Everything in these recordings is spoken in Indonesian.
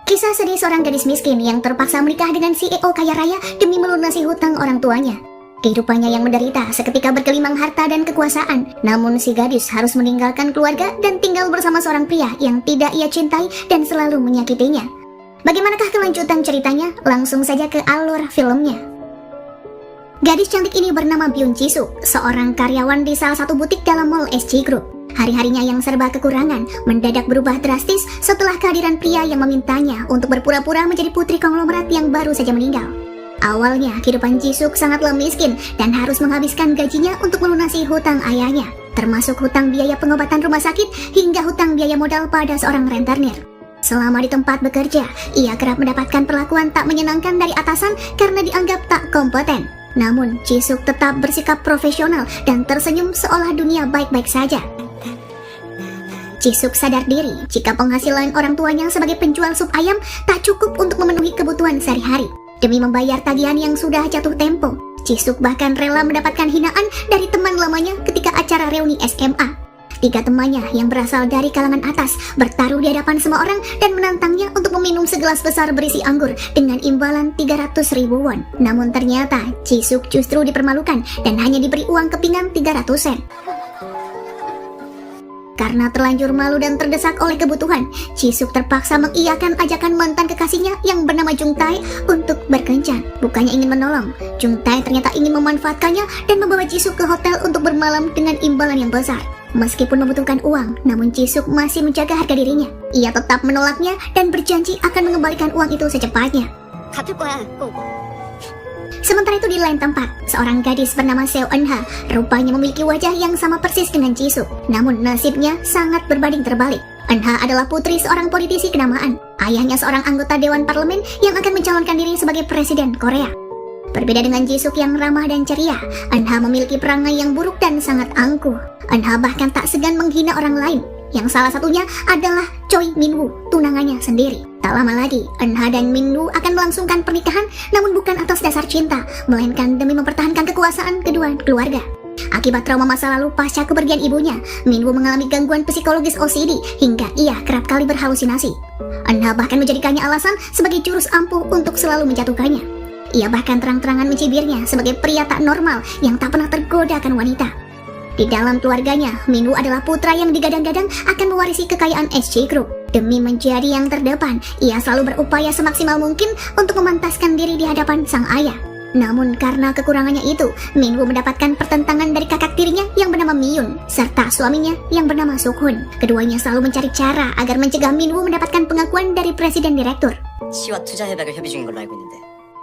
Kisah sedih seorang gadis miskin yang terpaksa menikah dengan CEO kaya raya demi melunasi hutang orang tuanya. Kehidupannya yang menderita seketika bergelimang harta dan kekuasaan. Namun si gadis harus meninggalkan keluarga dan tinggal bersama seorang pria yang tidak ia cintai dan selalu menyakitinya. Bagaimanakah kelanjutan ceritanya? Langsung saja ke alur filmnya. Gadis cantik ini bernama Byun Jisoo, seorang karyawan di salah satu butik dalam mall SC Group. Hari-harinya yang serba kekurangan mendadak berubah drastis setelah kehadiran pria yang memintanya untuk berpura-pura menjadi putri konglomerat yang baru saja meninggal. Awalnya, kehidupan Jisoo sangatlah miskin dan harus menghabiskan gajinya untuk melunasi hutang ayahnya, termasuk hutang biaya pengobatan rumah sakit hingga hutang biaya modal pada seorang rentenir. Selama di tempat bekerja, ia kerap mendapatkan perlakuan tak menyenangkan dari atasan karena dianggap tak kompeten. Namun, Jisoo tetap bersikap profesional dan tersenyum seolah dunia baik-baik saja. Jisoo sadar diri jika penghasilan orang tuanya sebagai penjual sup ayam tak cukup untuk memenuhi kebutuhan sehari-hari. Demi membayar tagihan yang sudah jatuh tempo, Jisoo bahkan rela mendapatkan hinaan dari teman lamanya ketika acara reuni SMA. 3 temannya yang berasal dari kalangan atas bertaruh di hadapan semua orang dan menantangnya untuk meminum segelas besar berisi anggur dengan imbalan 300.000 won. Namun ternyata Jisoo justru dipermalukan dan hanya diberi uang kepingan 300 sen. Karena terlanjur malu dan terdesak oleh kebutuhan, Jisoo terpaksa mengiyakan ajakan mantan kekasihnya yang bernama Jung Tae untuk berkencan. Bukannya ingin menolong, Jung Tae ternyata ingin memanfaatkannya dan membawa Jisoo ke hotel untuk bermalam dengan imbalan yang besar. Meskipun membutuhkan uang, namun Jisoo masih menjaga harga dirinya. Ia tetap menolaknya dan berjanji akan mengembalikan uang itu secepatnya. Sementara itu di lain tempat, seorang gadis bernama Seo Eun-ha rupanya memiliki wajah yang sama persis dengan Jisoo. Namun nasibnya sangat berbanding terbalik. Eun-ha adalah putri seorang politisi kenamaan. Ayahnya seorang anggota Dewan Parlemen yang akan mencalonkan diri sebagai Presiden Korea. Berbeda dengan Jisoo yang ramah dan ceria, Eun-ha memiliki perangai yang buruk dan sangat angkuh. Eun-ha bahkan tak segan menghina orang lain, yang salah satunya adalah Choi Min-woo, tunangannya sendiri. Tak lama lagi, Eun-ha dan Min-woo akan melangsungkan pernikahan, namun bukan atas dasar cinta, melainkan demi mempertahankan kekuasaan kedua keluarga. Akibat trauma masa lalu pasca kepergian ibunya, Min-woo mengalami gangguan psikologis OCD hingga ia kerap kali berhalusinasi. Eun-ha bahkan menjadikannya alasan sebagai jurus ampuh untuk selalu menjatuhkannya. Ia bahkan terang-terangan mencibirnya sebagai pria tak normal yang tak pernah tergoda akan wanita. Di dalam keluarganya, Min-woo adalah putra yang digadang-gadang akan mewarisi kekayaan SC Group. Demi menjadi yang terdepan, ia selalu berupaya semaksimal mungkin untuk memantaskan diri di hadapan sang ayah. Namun karena kekurangannya itu, Min-woo mendapatkan pertentangan dari kakak tirinya yang bernama Mi-yoon, serta suaminya yang bernama Suk-hun. Keduanya selalu mencari cara agar mencegah Min-woo mendapatkan pengakuan dari presiden direktur. 시와 투자 협약을 협의 중인 걸로 알고 있는데.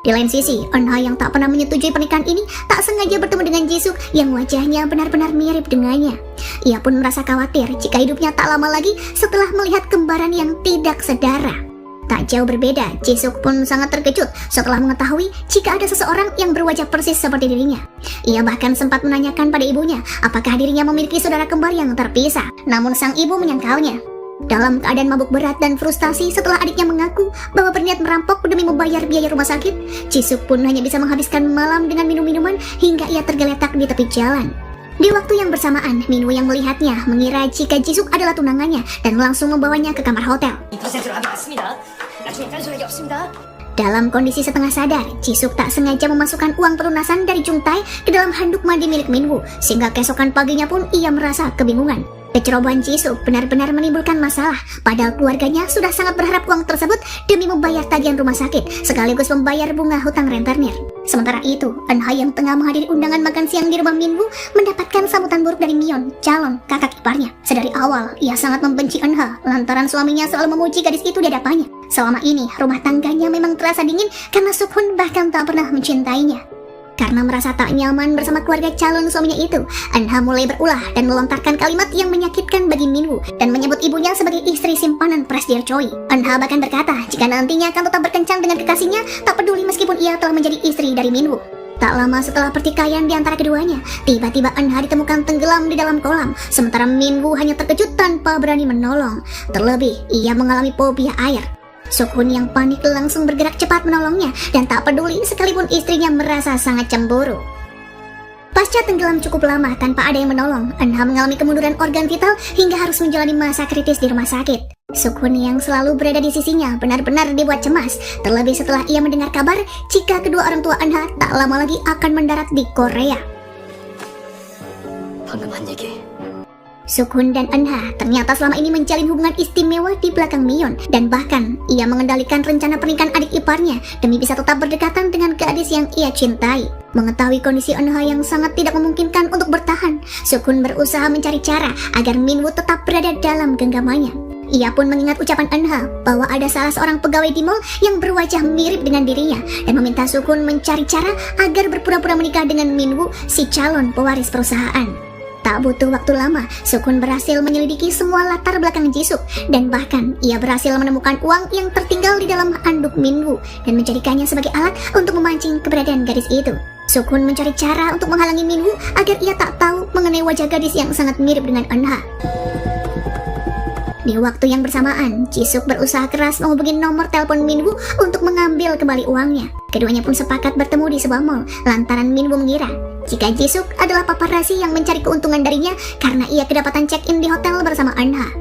Di lain sisi, Eun-ha yang tak pernah menyetujui pernikahan ini tak sengaja bertemu dengan Jisoo yang wajahnya benar-benar mirip dengannya. Ia pun merasa khawatir jika hidupnya tak lama lagi setelah melihat kembaran yang tidak sedara. Tak jauh berbeda, Jisoo pun sangat terkejut setelah mengetahui jika ada seseorang yang berwajah persis seperti dirinya. Ia bahkan sempat menanyakan pada ibunya apakah dirinya memiliki saudara kembar yang terpisah, namun sang ibu menyangkalnya. Dalam keadaan mabuk berat dan frustasi setelah adiknya mengaku bahwa berniat merampok demi membayar biaya rumah sakit, Jisoo pun hanya bisa menghabiskan malam dengan minum-minuman hingga ia tergeletak di tepi jalan. Di waktu yang bersamaan, Min-woo yang melihatnya mengira jika Jisoo adalah tunangannya dan langsung membawanya ke kamar hotel. Dalam kondisi setengah sadar, Jisoo tak sengaja memasukkan uang pelunasan dari Jung Tae ke dalam handuk mandi milik Min-woo, sehingga keesokan paginya pun ia merasa kebingungan. Kecerobohan Jisoo benar-benar menimbulkan masalah, padahal keluarganya sudah sangat berharap uang tersebut demi membayar tagihan rumah sakit, sekaligus membayar bunga hutang rentenir. Sementara itu, Eun-ha yang tengah menghadiri undangan makan siang di rumah Min-woo mendapatkan sambutan buruk dari Mi-yeon, calon kakak iparnya. Sedari awal, ia sangat membenci Eun-ha lantaran suaminya selalu memuji gadis itu di hadapannya. Selama ini, rumah tangganya memang terasa dingin karena Suk-hun bahkan tak pernah mencintainya. Karena merasa tak nyaman bersama keluarga calon suaminya itu, Eun-ha mulai berulah dan melontarkan kalimat yang menyakitkan bagi Min-woo dan menyebut ibunya sebagai istri simpanan Presiden Choi. Eun-ha bahkan berkata jika nantinya akan tetap berkencan dengan kekasihnya, tak peduli meskipun ia telah menjadi istri dari Min-woo. Tak lama setelah pertikaian di antara keduanya, tiba-tiba Eun-ha ditemukan tenggelam di dalam kolam, sementara Min-woo hanya terkejut tanpa berani menolong. Terlebih, ia mengalami fobia air. Suk-hun yang panik langsung bergerak cepat menolongnya dan tak peduli sekalipun istrinya merasa sangat cemburu. Pasca tenggelam cukup lama tanpa ada yang menolong, Eun-ha mengalami kemunduran organ vital hingga harus menjalani masa kritis di rumah sakit. Sukhun yang selalu berada di sisinya benar-benar dibuat cemas, terlebih setelah ia mendengar kabar jika kedua orang tua Eunha tak lama lagi akan mendarat di Korea. 방금 한 얘기 Sukhun dan Eunha ternyata selama ini menjalin hubungan istimewa di belakang Mion, dan bahkan ia mengendalikan rencana pernikahan adik iparnya demi bisa tetap berdekatan dengan gadis yang ia cintai. Mengetahui kondisi Eunha yang sangat tidak memungkinkan untuk bertahan, Sukhun berusaha mencari cara agar Minwoo tetap berada dalam genggamannya. Ia pun mengingat ucapan Eunha bahwa ada salah seorang pegawai di mall yang berwajah mirip dengan dirinya dan meminta Sukhun mencari cara agar berpura-pura menikah dengan Minwoo, si calon pewaris perusahaan. Tak butuh waktu lama, Sukhun berhasil menyelidiki semua latar belakang Jisuk, dan bahkan ia berhasil menemukan uang yang tertinggal di dalam handuk Minwoo dan menjadikannya sebagai alat untuk memancing keberadaan gadis itu. Sukhun mencari cara untuk menghalangi Minwoo agar ia tak tahu mengenai wajah gadis yang sangat mirip dengan Eunha. Di waktu yang bersamaan, Jisuk berusaha keras menghubungi nomor telepon Minwoo untuk mengambil kembali uangnya. Keduanya pun sepakat bertemu di sebuah mall, lantaran Minwoo mengira jika Jisuk adalah paparazzi yang mencari keuntungan darinya karena ia kedapatan check-in di hotel bersama Eunha.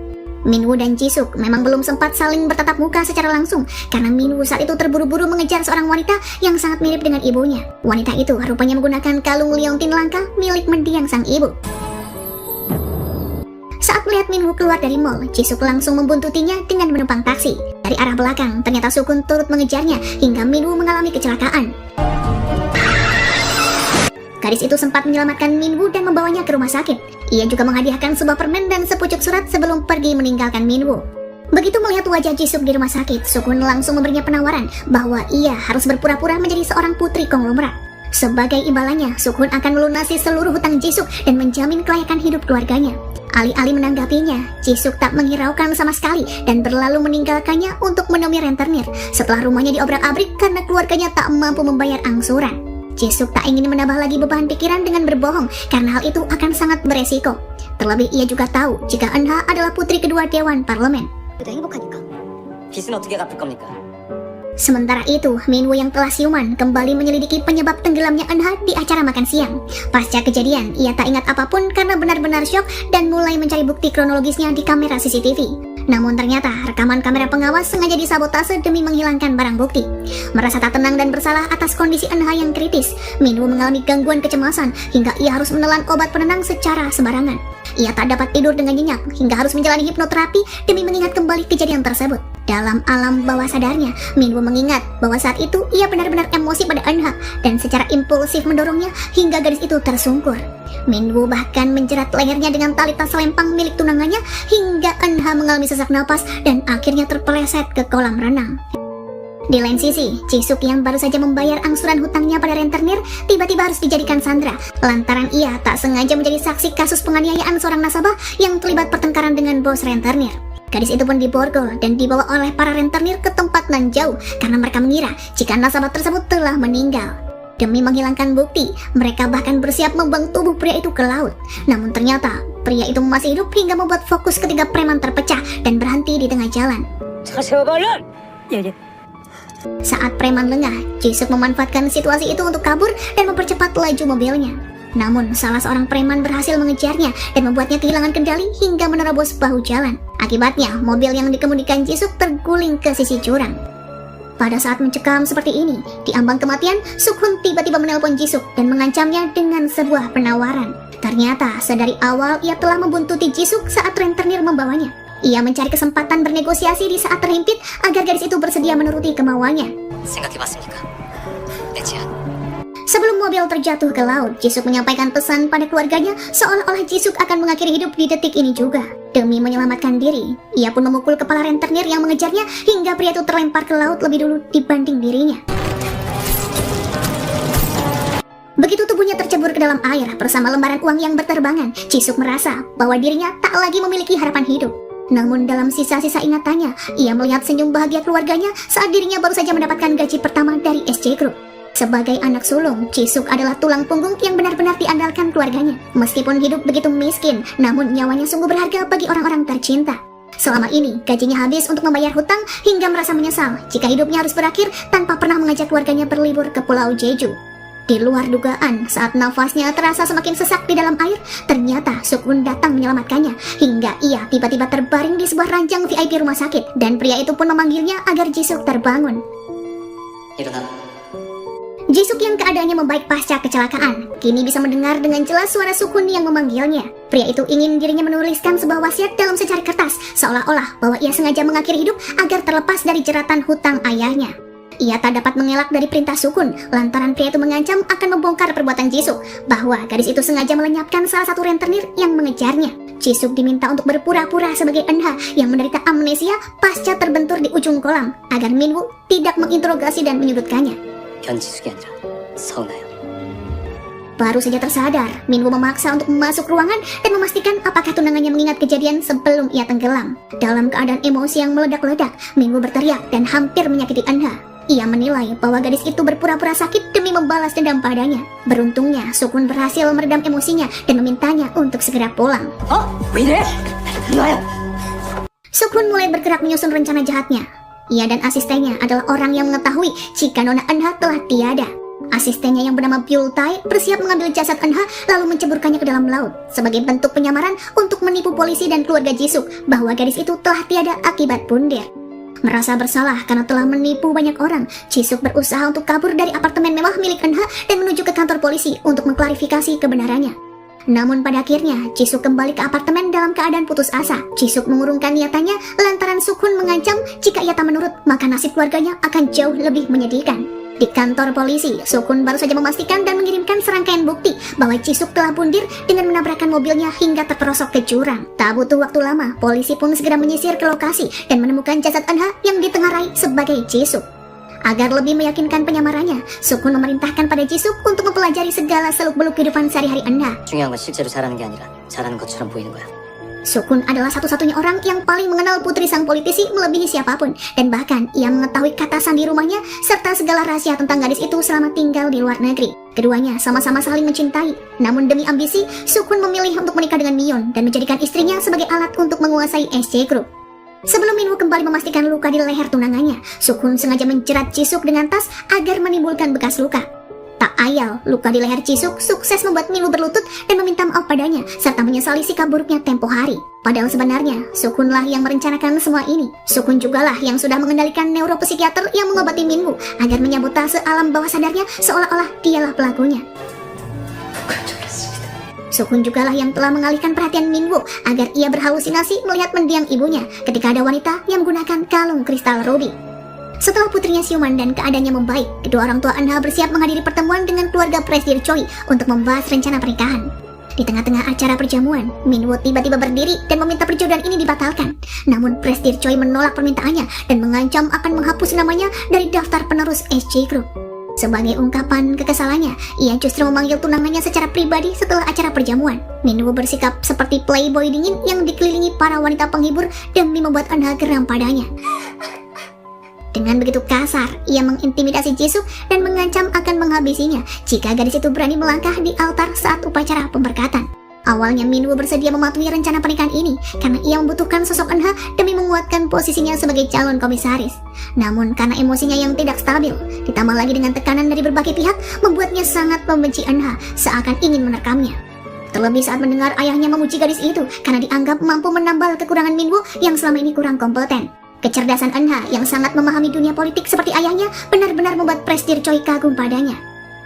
Minwoo dan Jisuk memang belum sempat saling bertatap muka secara langsung karena Minwoo saat itu terburu-buru mengejar seorang wanita yang sangat mirip dengan ibunya. Wanita itu rupanya menggunakan kalung liontin langka milik mendiang sang ibu. Saat melihat Minwoo keluar dari mall, Jisuk langsung membuntutinya dengan menumpang taksi. Dari arah belakang, ternyata Sukhun turut mengejarnya hingga Minwoo mengalami kecelakaan. Gadis itu sempat menyelamatkan Minwoo dan membawanya ke rumah sakit. Ia juga menghadiahkan sebuah permen dan sepucuk surat sebelum pergi meninggalkan Minwoo. Begitu melihat wajah Jisuk di rumah sakit, Sukhun langsung memberinya penawaran bahwa ia harus berpura-pura menjadi seorang putri konglomerat. Sebagai imbalannya, Sukhun akan melunasi seluruh hutang Jisuk dan menjamin kelayakan hidup keluarganya. Alih-alih menanggapinya, Jisuk tak menghiraukan sama sekali dan berlalu meninggalkannya untuk menemui rentenir setelah rumahnya diobrak-abrik karena keluarganya tak mampu membayar angsuran. Jisuk tak ingin menambah lagi beban pikiran dengan berbohong karena hal itu akan sangat beresiko. Terlebih ia juga tahu jika Eunha adalah putri kedua Dewan Parlemen. 근데 행복하니까 빚은 어떻게 갚을 겁니까? Sementara itu, Minwoo yang telah siuman kembali menyelidiki penyebab tenggelamnya Eunha di acara makan siang. Pasca kejadian, ia tak ingat apapun karena benar-benar syok dan mulai mencari bukti kronologisnya di kamera CCTV. Namun ternyata rekaman kamera pengawas sengaja disabotase demi menghilangkan barang bukti. Merasa tak tenang dan bersalah atas kondisi Eunha yang kritis, Minwoo mengalami gangguan kecemasan hingga ia harus menelan obat penenang secara sembarangan. Ia tak dapat tidur dengan nyenyak hingga harus menjalani hipnoterapi demi mengingat kembali kejadian tersebut. Dalam alam bawah sadarnya, Minwoo mengingat bahwa saat itu ia benar-benar emosi pada Eunha dan secara impulsif mendorongnya hingga gadis itu tersungkur. Minwoo bahkan menjerat lehernya dengan tali tas selempang milik tunangannya hingga Eunha mengalami sesak napas dan akhirnya terpeleset ke kolam renang. Di lain sisi, Jisuk yang baru saja membayar angsuran hutangnya pada rentenir tiba-tiba harus dijadikan sandera lantaran ia tak sengaja menjadi saksi kasus penganiayaan seorang nasabah yang terlibat pertengkaran dengan bos rentenir. Gadis itu pun diborgol dan dibawa oleh para rentenir ke tempat nan jauh karena mereka mengira jika nasabah tersebut telah meninggal. Demi menghilangkan bukti, mereka bahkan bersiap membuang tubuh pria itu ke laut. Namun ternyata, pria itu masih hidup hingga membuat fokus ketiga preman terpecah dan berhenti di tengah jalan. Saat preman lengah, Jisuk memanfaatkan situasi itu untuk kabur dan mempercepat laju mobilnya. Namun, salah seorang preman berhasil mengejarnya dan membuatnya kehilangan kendali hingga menerobos bahu jalan. Akibatnya, mobil yang dikemudikan Jisuk terguling ke sisi jurang. Pada saat mencekam seperti ini, di ambang kematian, Sukhun tiba-tiba menelpon Jisuk dan mengancamnya dengan sebuah penawaran. Ternyata, sedari awal ia telah membuntuti Jisuk saat rentenir membawanya. Ia mencari kesempatan bernegosiasi di saat terhimpit agar gadis itu bersedia menuruti kemauannya. 생각해봤습니까? 내 제안. Sebelum mobil terjatuh ke laut, Jisuk menyampaikan pesan pada keluarganya seolah-olah Jisuk akan mengakhiri hidup di detik ini juga. Demi menyelamatkan diri, ia pun memukul kepala rentenir yang mengejarnya hingga pria itu terlempar ke laut lebih dulu dibanding dirinya. Begitu tubuhnya tercebur ke dalam air bersama lembaran uang yang berterbangan, Jisuk merasa bahwa dirinya tak lagi memiliki harapan hidup. Namun dalam sisa-sisa ingatannya, ia melihat senyum bahagia keluarganya saat dirinya baru saja mendapatkan gaji pertama dari SC Group. Sebagai anak sulung, Jisuk adalah tulang punggung yang benar-benar diandalkan keluarganya. Meskipun hidup begitu miskin, namun nyawanya sungguh berharga bagi orang-orang tercinta. Selama ini, gajinya habis untuk membayar hutang hingga merasa menyesal jika hidupnya harus berakhir tanpa pernah mengajak keluarganya berlibur ke Pulau Jeju. Di luar dugaan, saat nafasnya terasa semakin sesak di dalam air, ternyata Sukun datang menyelamatkannya, hingga ia tiba-tiba terbaring di sebuah ranjang VIP rumah sakit, dan pria itu pun memanggilnya agar Jisuk terbangun. 일어나. Jisuk yang keadaannya membaik pasca kecelakaan, kini bisa mendengar dengan jelas suara Sukun yang memanggilnya. Pria itu ingin dirinya menuliskan sebuah wasiat dalam secari kertas, seolah-olah bahwa ia sengaja mengakhiri hidup agar terlepas dari jeratan hutang ayahnya. Ia tak dapat mengelak dari perintah Sukun, lantaran pria itu mengancam akan membongkar perbuatan Jisuk, bahwa gadis itu sengaja melenyapkan salah satu rentenir yang mengejarnya. Jisuk diminta untuk berpura-pura sebagai Eunha yang menderita amnesia pasca terbentur di ujung kolam, agar Minwoo tidak menginterogasi dan menyudutkannya. 변지숙이 아니라 서운해요. Baru saja tersadar, Minwoo memaksa untuk masuk ruangan dan memastikan apakah tunangannya mengingat kejadian sebelum ia tenggelam. Dalam keadaan emosi yang meledak-ledak, Minwoo berteriak dan hampir menyakiti Eunha. Ia menilai bahwa gadis itu berpura-pura sakit demi membalas dendam padanya. Beruntungnya, Sukun berhasil meredam emosinya dan memintanya untuk segera pulang. 어? 왜 이래? 나야. Sukun mulai bergerak menyusun rencana jahatnya. Ia dan asistennya adalah orang yang mengetahui jika Nona Eunha telah tiada. Asistennya yang bernama Byul Tae bersiap mengambil jasad Eunha lalu menceburkannya ke dalam laut sebagai bentuk penyamaran untuk menipu polisi dan keluarga Jisuk bahwa gadis itu telah tiada akibat pundir. Merasa bersalah karena telah menipu banyak orang, Jisuk berusaha untuk kabur dari apartemen mewah milik Eunha dan menuju ke kantor polisi untuk mengklarifikasi kebenarannya. Namun pada akhirnya, Jisuk kembali ke apartemen dalam keadaan putus asa. Jisuk mengurungkan niatannya lantaran Sukun mengancam jika ia tak menurut, maka nasib keluarganya akan jauh lebih menyedihkan. Di kantor polisi, Sukun baru saja memastikan dan mengirimkan serangkaian bukti bahwa Jisuk telah bundir dengan menabrakkan mobilnya hingga terperosok ke jurang. Tak butuh waktu lama, polisi pun segera menyisir ke lokasi dan menemukan jasad Eunha yang ditengarai sebagai Jisuk. Agar lebih meyakinkan penyamarannya, Sukun memerintahkan pada Jisuk untuk mempelajari segala seluk-beluk kehidupan sehari-hari Eunha. 중요한 건 실제로 잘하는 게 아니라 잘하는 것처럼 보이는 거야. Sukun adalah satu-satunya orang yang paling mengenal putri sang politisi melebihi siapapun, dan bahkan ia mengetahui kata sandi rumahnya serta segala rahasia tentang gadis itu selama tinggal di luar negeri. Keduanya sama-sama saling mencintai, namun demi ambisi, Sukun memilih untuk menikah dengan Mion dan menjadikan istrinya sebagai alat untuk menguasai SC Group. Sebelum Minwoo kembali memastikan luka di leher tunangannya, Sukun sengaja menjerat Jisuk dengan tas agar menimbulkan bekas luka. Tak ayal, luka di leher Jisuk sukses membuat Minwoo berlutut dan meminta maaf padanya, serta menyesali sikap buruknya tempo hari. Padahal sebenarnya, Sukunlah yang merencanakan semua ini. Sukun jugalah yang sudah mengendalikan neuropsikiater yang mengobati Minwoo agar menyabotase alam bawah sadarnya seolah-olah dialah pelakunya. Sukun jugalah yang telah mengalihkan perhatian Minwoo agar ia berhalusinasi melihat mendiang ibunya ketika ada wanita yang menggunakan kalung kristal ruby. Setelah putrinya siuman dan keadaannya membaik, kedua orang tua Eunha bersiap menghadiri pertemuan dengan keluarga Presdir Choi untuk membahas rencana pernikahan. Di tengah-tengah acara perjamuan, Minwoo tiba-tiba berdiri dan meminta perjodohan ini dibatalkan. Namun Presdir Choi menolak permintaannya dan mengancam akan menghapus namanya dari daftar penerus SC Group. Sebagai ungkapan kekesalannya, ia justru memanggil tunangannya secara pribadi setelah acara perjamuan. Minwoo bersikap seperti playboy dingin yang dikelilingi para wanita penghibur demi membuat Eunha geram padanya. Dengan begitu kasar, ia mengintimidasi Jisuk dan mengancam akan menghabisinya jika gadis itu berani melangkah di altar saat upacara pemberkatan. Awalnya Minwoo bersedia mematuhi rencana pernikahan ini karena ia membutuhkan sosok Eunha demi menguatkan posisinya sebagai calon komisaris. Namun karena emosinya yang tidak stabil, ditambah lagi dengan tekanan dari berbagai pihak, membuatnya sangat membenci Eunha, seakan ingin menerkamnya. Terlebih saat mendengar ayahnya memuji gadis itu karena dianggap mampu menambal kekurangan Minwoo yang selama ini kurang kompeten. Kecerdasan Eunha yang sangat memahami dunia politik seperti ayahnya benar-benar membuat Presdir Choi kagum padanya.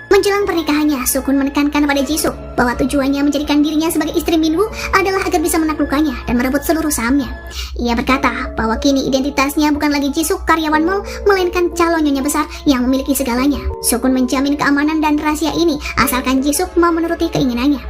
Menjelang pernikahannya, Sukun menekankan pada Jisuk bahwa tujuannya menjadikan dirinya sebagai istri Minwoo adalah agar bisa menaklukkannya dan merebut seluruh sahamnya. Ia berkata bahwa kini identitasnya bukan lagi Jisuk karyawan mall, melainkan calon nyonya besar yang memiliki segalanya. Sukun menjamin keamanan dan rahasia ini asalkan Jisuk mau menuruti keinginannya.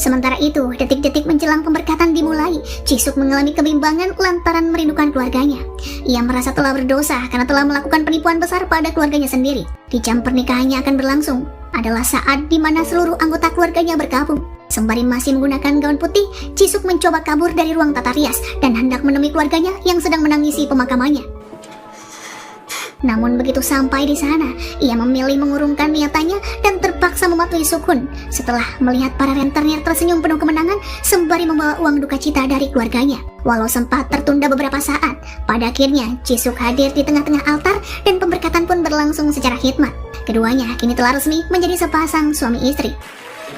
Sementara itu, detik-detik menjelang pemberkatan dimulai, Jisuk mengalami kebimbangan lantaran merindukan keluarganya. Ia merasa telah berdosa karena telah melakukan penipuan besar pada keluarganya sendiri. Di jam pernikahannya akan berlangsung adalah saat di mana seluruh anggota keluarganya bergabung. Sembari masih menggunakan gaun putih, Jisuk mencoba kabur dari ruang tata rias dan hendak menemui keluarganya yang sedang menangisi pemakamannya. Namun begitu sampai di sana, ia memilih mengurungkan niatannya dan terpaksa mematuhi Sukun setelah melihat para rentenir tersenyum penuh kemenangan sembari membawa uang duka cita dari keluarganya. Walau sempat tertunda beberapa saat, pada akhirnya Jisuk hadir di tengah-tengah altar dan pemberkatan pun berlangsung secara khidmat. Keduanya kini telah resmi menjadi sepasang suami istri.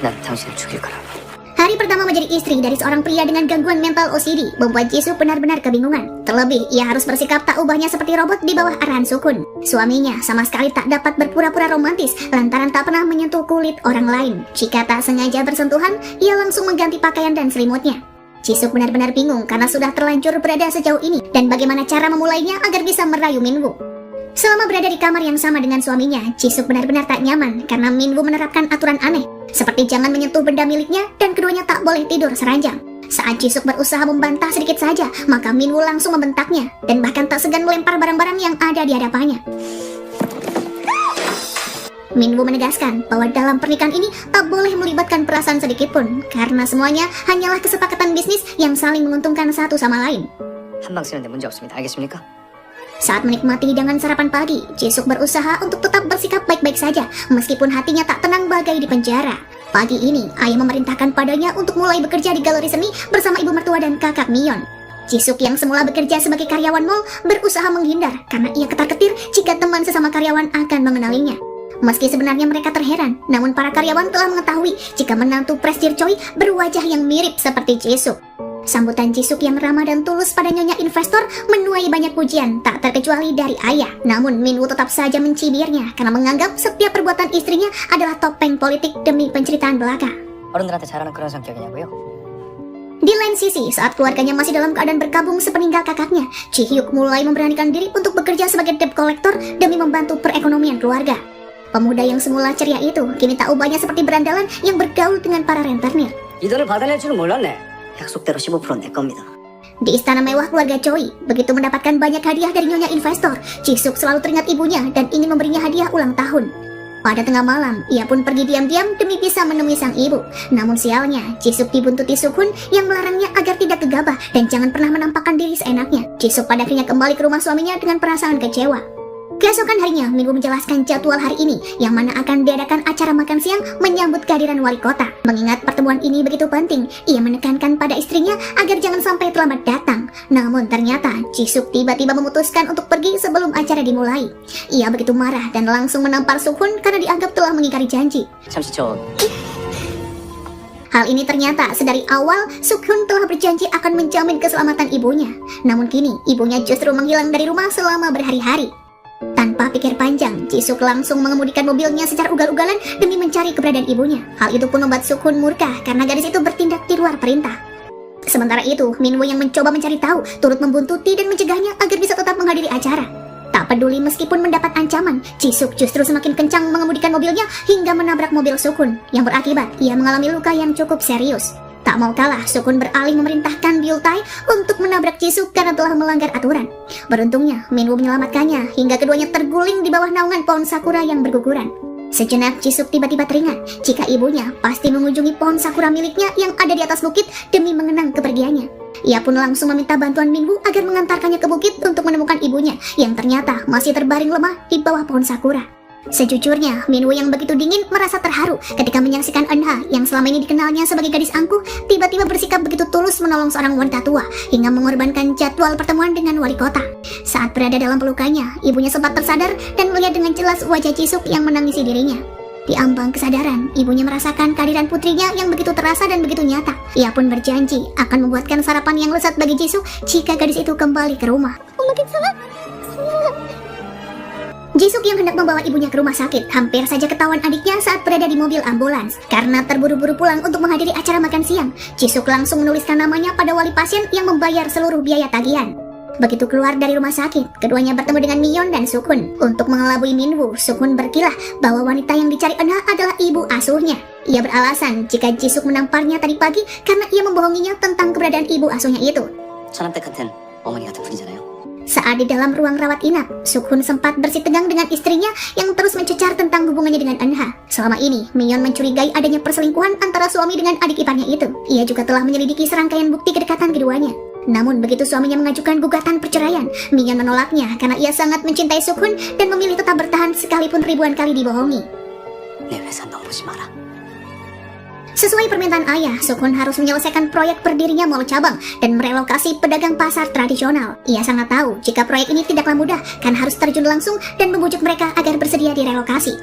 난 당신을 죽일 거라고. Hari pertama menjadi istri dari seorang pria dengan gangguan mental OCD membuat Jisoo benar-benar kebingungan. Terlebih, ia harus bersikap tak ubahnya seperti robot di bawah arahan Sukun. Suaminya sama sekali tak dapat berpura-pura romantis lantaran tak pernah menyentuh kulit orang lain. Jika tak sengaja bersentuhan, ia langsung mengganti pakaian dan selimutnya. Jisoo benar-benar bingung karena sudah terlanjur berada sejauh ini dan bagaimana cara memulainya agar bisa merayu Minwoo. Selama berada di kamar yang sama dengan suaminya, Jisoo benar-benar tak nyaman karena Minwoo menerapkan aturan aneh, seperti jangan menyentuh benda miliknya dan keduanya tak boleh tidur seranjang. Saat Jisoo berusaha membantah sedikit saja, maka Minwoo langsung membentaknya dan bahkan tak segan melempar barang-barang yang ada di hadapannya. Minwoo menegaskan bahwa dalam pernikahan ini tak boleh melibatkan perasaan sedikit pun, karena semuanya hanyalah kesepakatan bisnis yang saling menguntungkan satu sama lain. 한방 쓰는데 문제 없습니다. 알겠습니까? Saat menikmati hidangan sarapan pagi, Jisoo berusaha untuk tetap bersikap baik-baik saja, meskipun hatinya tak tenang bagai di penjara. Pagi ini, ayah memerintahkan padanya untuk mulai bekerja di galeri seni bersama ibu mertua dan kakak Mion. Jisoo yang semula bekerja sebagai karyawan mall berusaha menghindar karena ia ketar-ketir jika teman sesama karyawan akan mengenalinya. Meski sebenarnya mereka terheran, namun para karyawan telah mengetahui jika menantu Prestige Choi berwajah yang mirip seperti Jisoo. Sambutan Jisoo yang ramah dan tulus pada nyonya investor menuai banyak pujian, tak terkecuali dari ayah. Namun Minwoo tetap saja mencibirnya karena menganggap setiap perbuatan istrinya adalah topeng politik demi penceritaan belaka. 어른들한테 잘하는 그런 성격이냐고요? Di lain sisi, saat keluarganya masih dalam keadaan berkabung sepeninggal kakaknya, Ji-hyuk mulai memberanikan diri untuk bekerja sebagai debt collector demi membantu perekonomian keluarga. Pemuda yang semula ceria itu kini tak ubahnya seperti berandalan yang bergaul dengan para rentenir. 이 돈을 받아낼 줄은 몰랐네. 약속대로 15% 내 겁니다. Di istana mewah keluarga Choi, begitu mendapatkan banyak hadiah dari nyonya investor, Jisoo selalu teringat ibunya dan ingin memberinya hadiah ulang tahun. Pada tengah malam, ia pun pergi diam-diam demi bisa menemui sang ibu. Namun sialnya, Jisoo dibuntuti Sukun yang melarangnya agar tidak gegabah dan jangan pernah menampakkan diri seenaknya. Jisoo pada akhirnya kembali ke rumah suaminya dengan perasaan kecewa. Keesokan harinya, Minwoo menjelaskan jadwal hari ini, yang mana akan diadakan acara makan siang menyambut kehadiran wali kota. Mengingat pertemuan ini begitu penting, ia menekankan pada istrinya agar jangan sampai terlambat datang. Namun ternyata, Jisoo tiba-tiba memutuskan untuk pergi sebelum acara dimulai. Ia begitu marah dan langsung menampar Sukun karena dianggap telah mengingkari janji. 잠시 저 Hal ini ternyata sedari awal Sukun telah berjanji akan menjamin keselamatan ibunya. Namun kini, ibunya justru menghilang dari rumah selama berhari-hari. Tanpa pikir panjang, Jisoo langsung mengemudikan mobilnya secara ugal-ugalan demi mencari keberadaan ibunya. Hal itu pun membuat Sukun murka karena gadis itu bertindak di luar perintah. Sementara itu, Minwoo yang mencoba mencari tahu, turut membuntuti dan mencegahnya agar bisa tetap menghadiri acara. Tak peduli meskipun mendapat ancaman, Jisoo justru semakin kencang mengemudikan mobilnya hingga menabrak mobil Sukun, yang berakibat ia mengalami luka yang cukup serius. Tak mau kalah, Sukun beralih memerintahkan Byul-tae untuk menabrak Jisoo karena telah melanggar aturan. Beruntungnya, Minwoo menyelamatkannya hingga keduanya terguling di bawah naungan pohon sakura yang berguguran. Sejenak Jisoo tiba-tiba teringat jika ibunya pasti mengunjungi pohon sakura miliknya yang ada di atas bukit demi mengenang kepergiannya. Ia pun langsung meminta bantuan Minwoo agar mengantarkannya ke bukit untuk menemukan ibunya yang ternyata masih terbaring lemah di bawah pohon sakura. Sejujurnya, Minwoo yang begitu dingin merasa terharu ketika menyaksikan Eunha yang selama ini dikenalnya sebagai gadis angkuh tiba-tiba bersikap begitu tulus menolong seorang wanita tua hingga mengorbankan jadwal pertemuan dengan wali kota. Saat berada dalam pelukannya, ibunya sempat tersadar dan melihat dengan jelas wajah Jisoo yang menangisi dirinya. Di ambang kesadaran, ibunya merasakan kehadiran putrinya yang begitu terasa dan begitu nyata. Ia pun berjanji akan membuatkan sarapan yang lezat bagi Jisoo jika gadis itu kembali ke rumah. Jisoo yang hendak membawa ibunya ke rumah sakit hampir saja ketahuan adiknya saat berada di mobil ambulans. Karena terburu-buru pulang untuk menghadiri acara makan siang, Jisoo langsung menuliskan namanya pada wali pasien yang membayar seluruh biaya tagihan. Begitu keluar dari rumah sakit, keduanya bertemu dengan Mion dan Sukun. Untuk mengelabui Minwoo, Sukun berkilah bahwa wanita yang dicari Eunha adalah ibu asuhnya. Ia beralasan jika Jisoo menamparnya tadi pagi karena ia membohonginya tentang keberadaan ibu asuhnya itu. 천암댁 같은 어머니 같은 분이잖아요. Saat di dalam ruang rawat inap, Sukun sempat bersitegang dengan istrinya yang terus mencecar tentang hubungannya dengan Eunha. Selama ini, Mion mencurigai adanya perselingkuhan antara suami dengan adik iparnya itu. Ia juga telah menyelidiki serangkaian bukti kedekatan keduanya. Namun begitu suaminya mengajukan gugatan perceraian, Mion menolaknya karena ia sangat mencintai Sukun dan memilih tetap bertahan sekalipun ribuan kali dibohongi. 내 회사 넘보지 마라. Sesuai permintaan ayah, Sukun harus menyelesaikan proyek berdirinya mall cabang dan merelokasi pedagang pasar tradisional. Ia sangat tahu jika proyek ini tidaklah mudah, kan harus terjun langsung dan membujuk mereka agar bersedia direlokasi.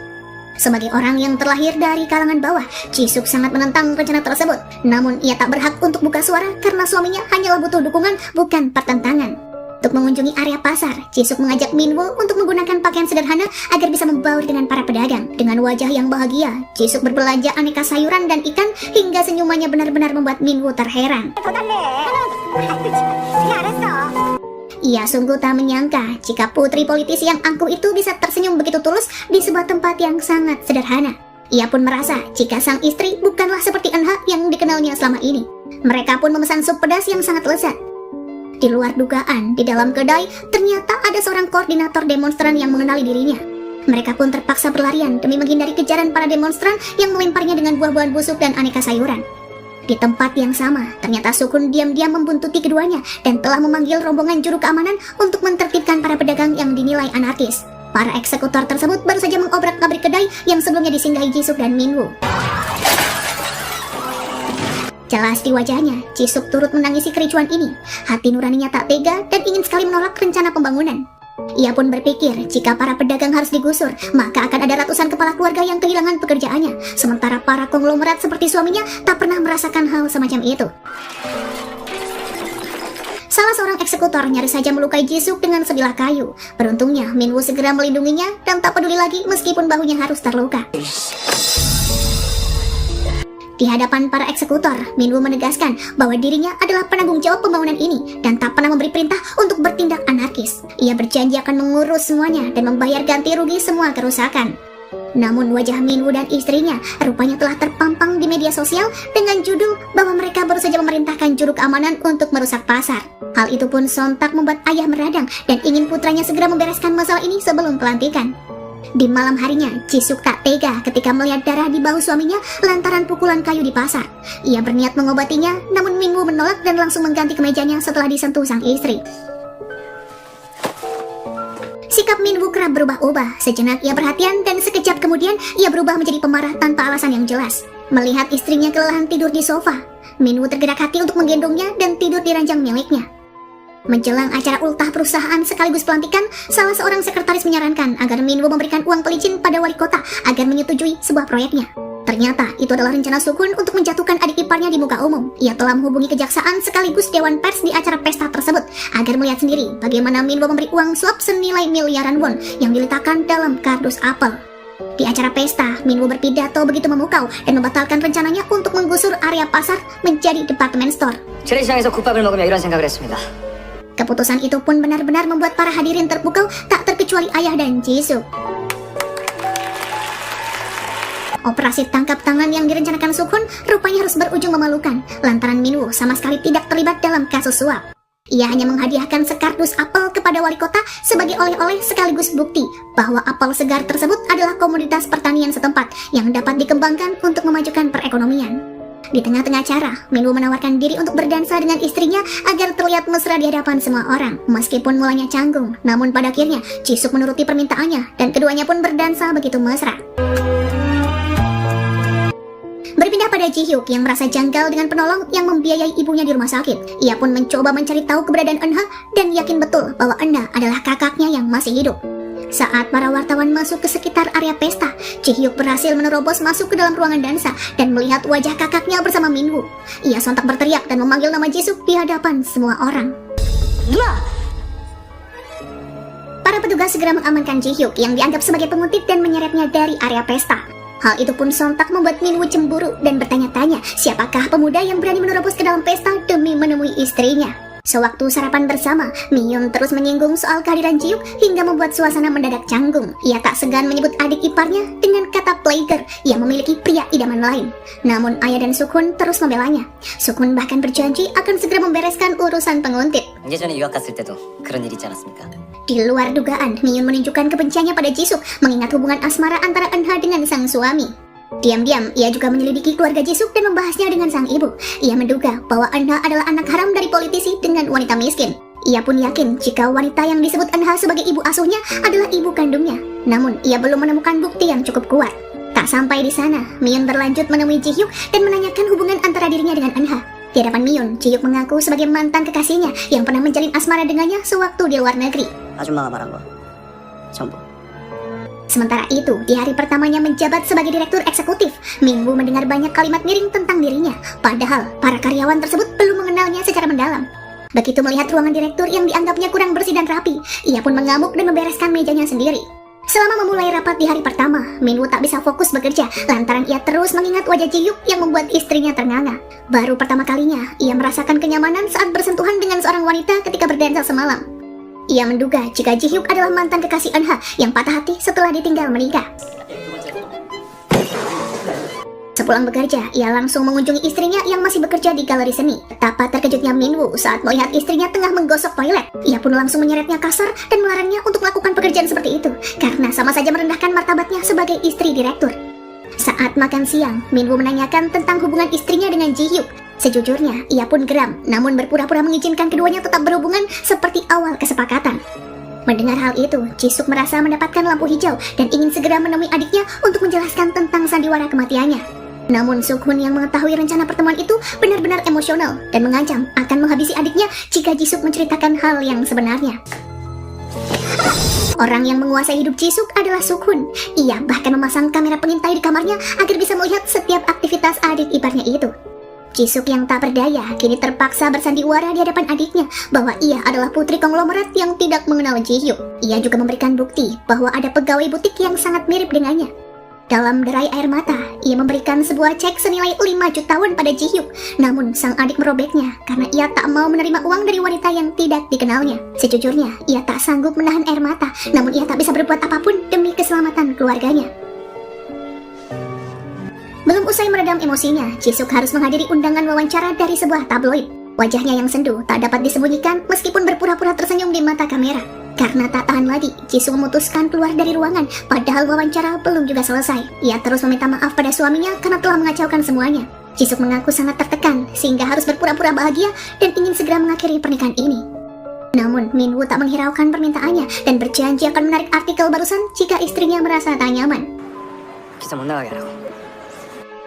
Sebagai orang yang terlahir dari kalangan bawah, Jisuk sangat menentang rencana tersebut. Namun ia tak berhak untuk buka suara karena suaminya hanyalah butuh dukungan, bukan pertentangan. Untuk mengunjungi area pasar, Jisuk mengajak Minwoo untuk menggunakan pakaian sederhana agar bisa membaur dengan para pedagang. Dengan wajah yang bahagia, Jisuk berbelanja aneka sayuran dan ikan hingga senyumannya benar-benar membuat Minwoo terheran. Ia sungguh tak menyangka jika putri politisi yang angkuh itu bisa tersenyum begitu tulus di sebuah tempat yang sangat sederhana. Ia pun merasa jika sang istri bukanlah seperti Eunha yang dikenalnya selama ini. Mereka pun memesan sup pedas yang sangat lezat. Di luar dugaan, di dalam kedai ternyata ada seorang koordinator demonstran yang mengenali dirinya. Mereka pun terpaksa berlarian demi menghindari kejaran para demonstran yang melemparnya dengan buah-buahan busuk dan aneka sayuran. Di tempat yang sama, ternyata Sukun diam-diam membuntuti keduanya dan telah memanggil rombongan juru keamanan untuk mentertibkan para pedagang yang dinilai anarkis. Para eksekutor tersebut baru saja mengobrak-abrik kedai yang sebelumnya disinggahi Jisuk dan Minwoo. Jelas di wajahnya, Jisuk turut menangisi kericuan ini. Hati nuraninya tak tega dan ingin sekali menolak rencana pembangunan. Ia pun berpikir jika para pedagang harus digusur, maka akan ada ratusan kepala keluarga yang kehilangan pekerjaannya. Sementara para konglomerat seperti suaminya tak pernah merasakan hal semacam itu. Salah seorang eksekutor nyaris saja melukai Jisuk dengan sebilah kayu. Beruntungnya, Minwoo segera melindunginya dan tak peduli lagi meskipun bahunya harus terluka. Di hadapan para eksekutor, Minwoo menegaskan bahwa dirinya adalah penanggung jawab pembangunan ini dan tak pernah memberi perintah untuk bertindak anarkis. Ia berjanji akan mengurus semuanya dan membayar ganti rugi semua kerusakan. Namun wajah Minwoo dan istrinya rupanya telah terpampang di media sosial dengan judul bahwa mereka baru saja memerintahkan juru keamanan untuk merusak pasar. Hal itu pun sontak membuat ayah meradang dan ingin putranya segera membereskan masalah ini sebelum pelantikan. Di malam harinya, Jisuk tak tega ketika melihat darah di bahu suaminya lantaran pukulan kayu di pasar. Ia berniat mengobatinya, namun Minwoo menolak dan langsung mengganti kemejanya setelah disentuh sang istri. Sikap Minwoo kerap berubah-ubah. Sejenak ia perhatian dan sekejap kemudian ia berubah menjadi pemarah tanpa alasan yang jelas. Melihat istrinya kelelahan tidur di sofa, Minwoo tergerak hati untuk menggendongnya dan tidur di ranjang miliknya. Menjelang acara ultah perusahaan sekaligus pelantikan, salah seorang sekretaris menyarankan agar Minwoo memberikan uang pelicin pada wali kota agar menyetujui sebuah proyeknya. Ternyata itu adalah rencana Sukun untuk menjatuhkan adik iparnya di muka umum. Ia telah menghubungi kejaksaan sekaligus dewan pers di acara pesta tersebut agar melihat sendiri bagaimana Minwoo memberi uang suap senilai miliaran won yang diletakkan dalam kardus apel. Di acara pesta, Minwoo berpidato begitu memukau dan membatalkan rencananya untuk menggusur area pasar menjadi department store. 재래시장에서 국밥을 먹으며 이런 생각을 했습니다. Keputusan itu pun benar-benar membuat para hadirin terpukau, tak terkecuali ayah dan Jisuk. Operasi tangkap tangan yang direncanakan Sukun rupanya harus berujung memalukan, lantaran Minwoo sama sekali tidak terlibat dalam kasus suap. Ia hanya menghadiahkan sekardus apel kepada wali kota sebagai oleh-oleh sekaligus bukti bahwa apel segar tersebut adalah komoditas pertanian setempat yang dapat dikembangkan untuk memajukan perekonomian. Di tengah-tengah acara, Minwoo menawarkan diri untuk berdansa dengan istrinya agar terlihat mesra di hadapan semua orang. Meskipun mulanya canggung, namun pada akhirnya Jisuk menuruti permintaannya dan keduanya pun berdansa begitu mesra. Berpindah pada Ji-hyuk yang merasa janggal dengan penolong yang membiayai ibunya di rumah sakit. Ia pun mencoba mencari tahu keberadaan Eunha dan yakin betul bahwa Eunha adalah kakaknya yang masih hidup. Saat para wartawan masuk ke sekitar area pesta, Ji-hyuk berhasil menerobos masuk ke dalam ruangan dansa dan melihat wajah kakaknya bersama Minwoo. Ia sontak berteriak dan memanggil nama Jisuk di hadapan semua orang. Para petugas segera mengamankan Ji-hyuk yang dianggap sebagai penguntit dan menyeretnya dari area pesta. Hal itu pun sontak membuat Minwoo cemburu dan bertanya-tanya siapakah pemuda yang berani menerobos ke dalam pesta demi menemui istrinya. Sewaktu sarapan bersama, Miyeon terus menyinggung soal kehadiran Ji-hyuk hingga membuat suasana mendadak canggung. Ia tak segan menyebut adik iparnya dengan kata player yang memiliki pria idaman lain. Namun ayah dan Sukun terus membelanya. Sukun bahkan berjanji akan segera membereskan urusan penguntit. 예전에 유학 갔을 때도 그런 일 있지 않았습니까? Di luar dugaan, Miyeon menunjukkan kebenciannya pada Jisuk mengingat hubungan asmara antara Eunha dengan sang suami. Diam-diam, ia juga menyelidiki keluarga Jisuk dan membahasnya dengan sang ibu. Ia menduga bahwa Eunha adalah anak haram dari politisi dengan wanita miskin. Ia pun yakin jika wanita yang disebut Eunha sebagai ibu asuhnya adalah ibu kandungnya. Namun, ia belum menemukan bukti yang cukup kuat. Tak sampai di sana, Miyeon berlanjut menemui Ji-hyuk dan menanyakan hubungan antara dirinya dengan Eunha. Di hadapan Miyeon, Ji-hyuk mengaku sebagai mantan kekasihnya yang pernah menjalin asmara dengannya sewaktu di luar negeri. 아줌마가 말한 거 전부 Sementara itu, di hari pertamanya menjabat sebagai direktur eksekutif, Minwoo mendengar banyak kalimat miring tentang dirinya. Padahal, para karyawan tersebut belum mengenalnya secara mendalam. Begitu melihat ruangan direktur yang dianggapnya kurang bersih dan rapi, ia pun mengamuk dan membereskan mejanya sendiri. Selama memulai rapat di hari pertama, Minwoo tak bisa fokus bekerja lantaran ia terus mengingat wajah Ji-hyuk yang membuat istrinya ternganga. Baru pertama kalinya, ia merasakan kenyamanan saat bersentuhan dengan seorang wanita ketika berdansa semalam. Ia menduga jika Ji-hyuk adalah mantan kekasih Eunha yang patah hati setelah ditinggal menikah. Sepulang bekerja, ia langsung mengunjungi istrinya yang masih bekerja di galeri seni. Betapa terkejutnya Minwoo saat melihat istrinya tengah menggosok toilet. Ia pun langsung menyeretnya kasar dan melarangnya untuk melakukan pekerjaan seperti itu, karena sama saja merendahkan martabatnya sebagai istri direktur. Saat makan siang, Minwoo menanyakan tentang hubungan istrinya dengan Ji-hyuk. Sejujurnya, ia pun geram, namun berpura-pura mengizinkan keduanya tetap berhubungan seperti awal kesepakatan. Mendengar hal itu, Jisuk merasa mendapatkan lampu hijau dan ingin segera menemui adiknya untuk menjelaskan tentang sandiwara kematiannya. Namun Suk-hun yang mengetahui rencana pertemuan itu benar-benar emosional dan mengancam akan menghabisi adiknya jika Jisuk menceritakan hal yang sebenarnya. Orang yang menguasai hidup Jisuk adalah Suk-hun. Ia bahkan memasang kamera pengintai di kamarnya agar bisa melihat setiap aktivitas adik iparnya itu. Jisuk yang tak berdaya kini terpaksa bersandiwara di hadapan adiknya bahwa ia adalah putri konglomerat yang tidak mengenal Ji-hyuk. Ia juga memberikan bukti bahwa ada pegawai butik yang sangat mirip dengannya. Dalam derai air mata, ia memberikan sebuah cek senilai 5 juta won pada Ji-hyuk. Namun sang adik merobeknya karena ia tak mau menerima uang dari wanita yang tidak dikenalnya. Sejujurnya, ia tak sanggup menahan air mata, namun ia tak bisa berbuat apapun demi keselamatan keluarganya. Belum usai meredam emosinya, Jisuk harus menghadiri undangan wawancara dari sebuah tabloid. Wajahnya yang sendu tak dapat disembunyikan meskipun berpura-pura tersenyum di mata kamera. Karena tak tahan lagi, Jisuk memutuskan keluar dari ruangan, padahal wawancara belum juga selesai. Ia terus meminta maaf pada suaminya karena telah mengacaukan semuanya. Jisuk mengaku sangat tertekan, sehingga harus berpura-pura bahagia dan ingin segera mengakhiri pernikahan ini. Namun, Minwoo tak menghiraukan permintaannya dan berjanji akan menarik artikel barusan jika istrinya merasa tak nyaman. Kita mau naga ya.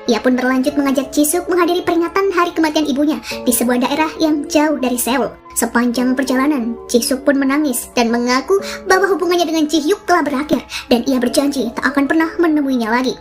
Ia pun berlanjut mengajak Jisuk menghadiri peringatan hari kematian ibunya di sebuah daerah yang jauh dari Seoul. Sepanjang perjalanan, Jisuk pun menangis dan mengaku bahwa hubungannya dengan Ji-hyuk telah berakhir dan ia berjanji tak akan pernah menemuinya lagi.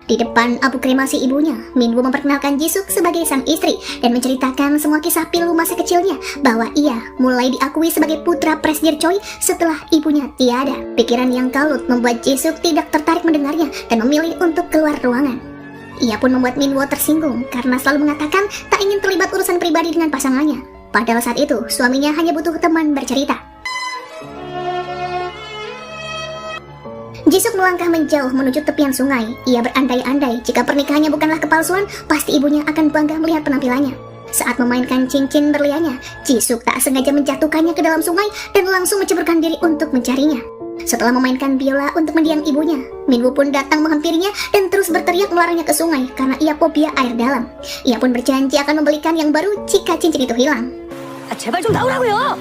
Di depan abu kremasi ibunya, Minwoo memperkenalkan Jisuk sebagai sang istri dan menceritakan semua kisah pilu masa kecilnya bahwa ia mulai diakui sebagai putra Presdir Choi setelah ibunya tiada. Pikiran yang kalut membuat Jisuk tidak tertarik mendengarnya dan memilih untuk keluar ruangan. Ia pun membuat Minwoo tersinggung karena selalu mengatakan tak ingin terlibat urusan pribadi dengan pasangannya. Padahal saat itu, suaminya hanya butuh teman bercerita. Jisuk melangkah menjauh menuju tepian sungai. Ia berandai-andai jika pernikahannya bukanlah kepalsuan, pasti ibunya akan bangga melihat penampilannya. Saat memainkan cincin berliannya, Jisuk tak sengaja menjatuhkannya ke dalam sungai dan langsung menceburkan diri untuk mencarinya. Setelah memainkan biola untuk mendiang ibunya, Minwoo pun datang menghampirinya dan terus berteriak melarangnya ke sungai karena ia fobia air dalam. Ia pun berjanji akan membelikan yang baru jika cincin itu hilang. 제발 좀 나오라고요.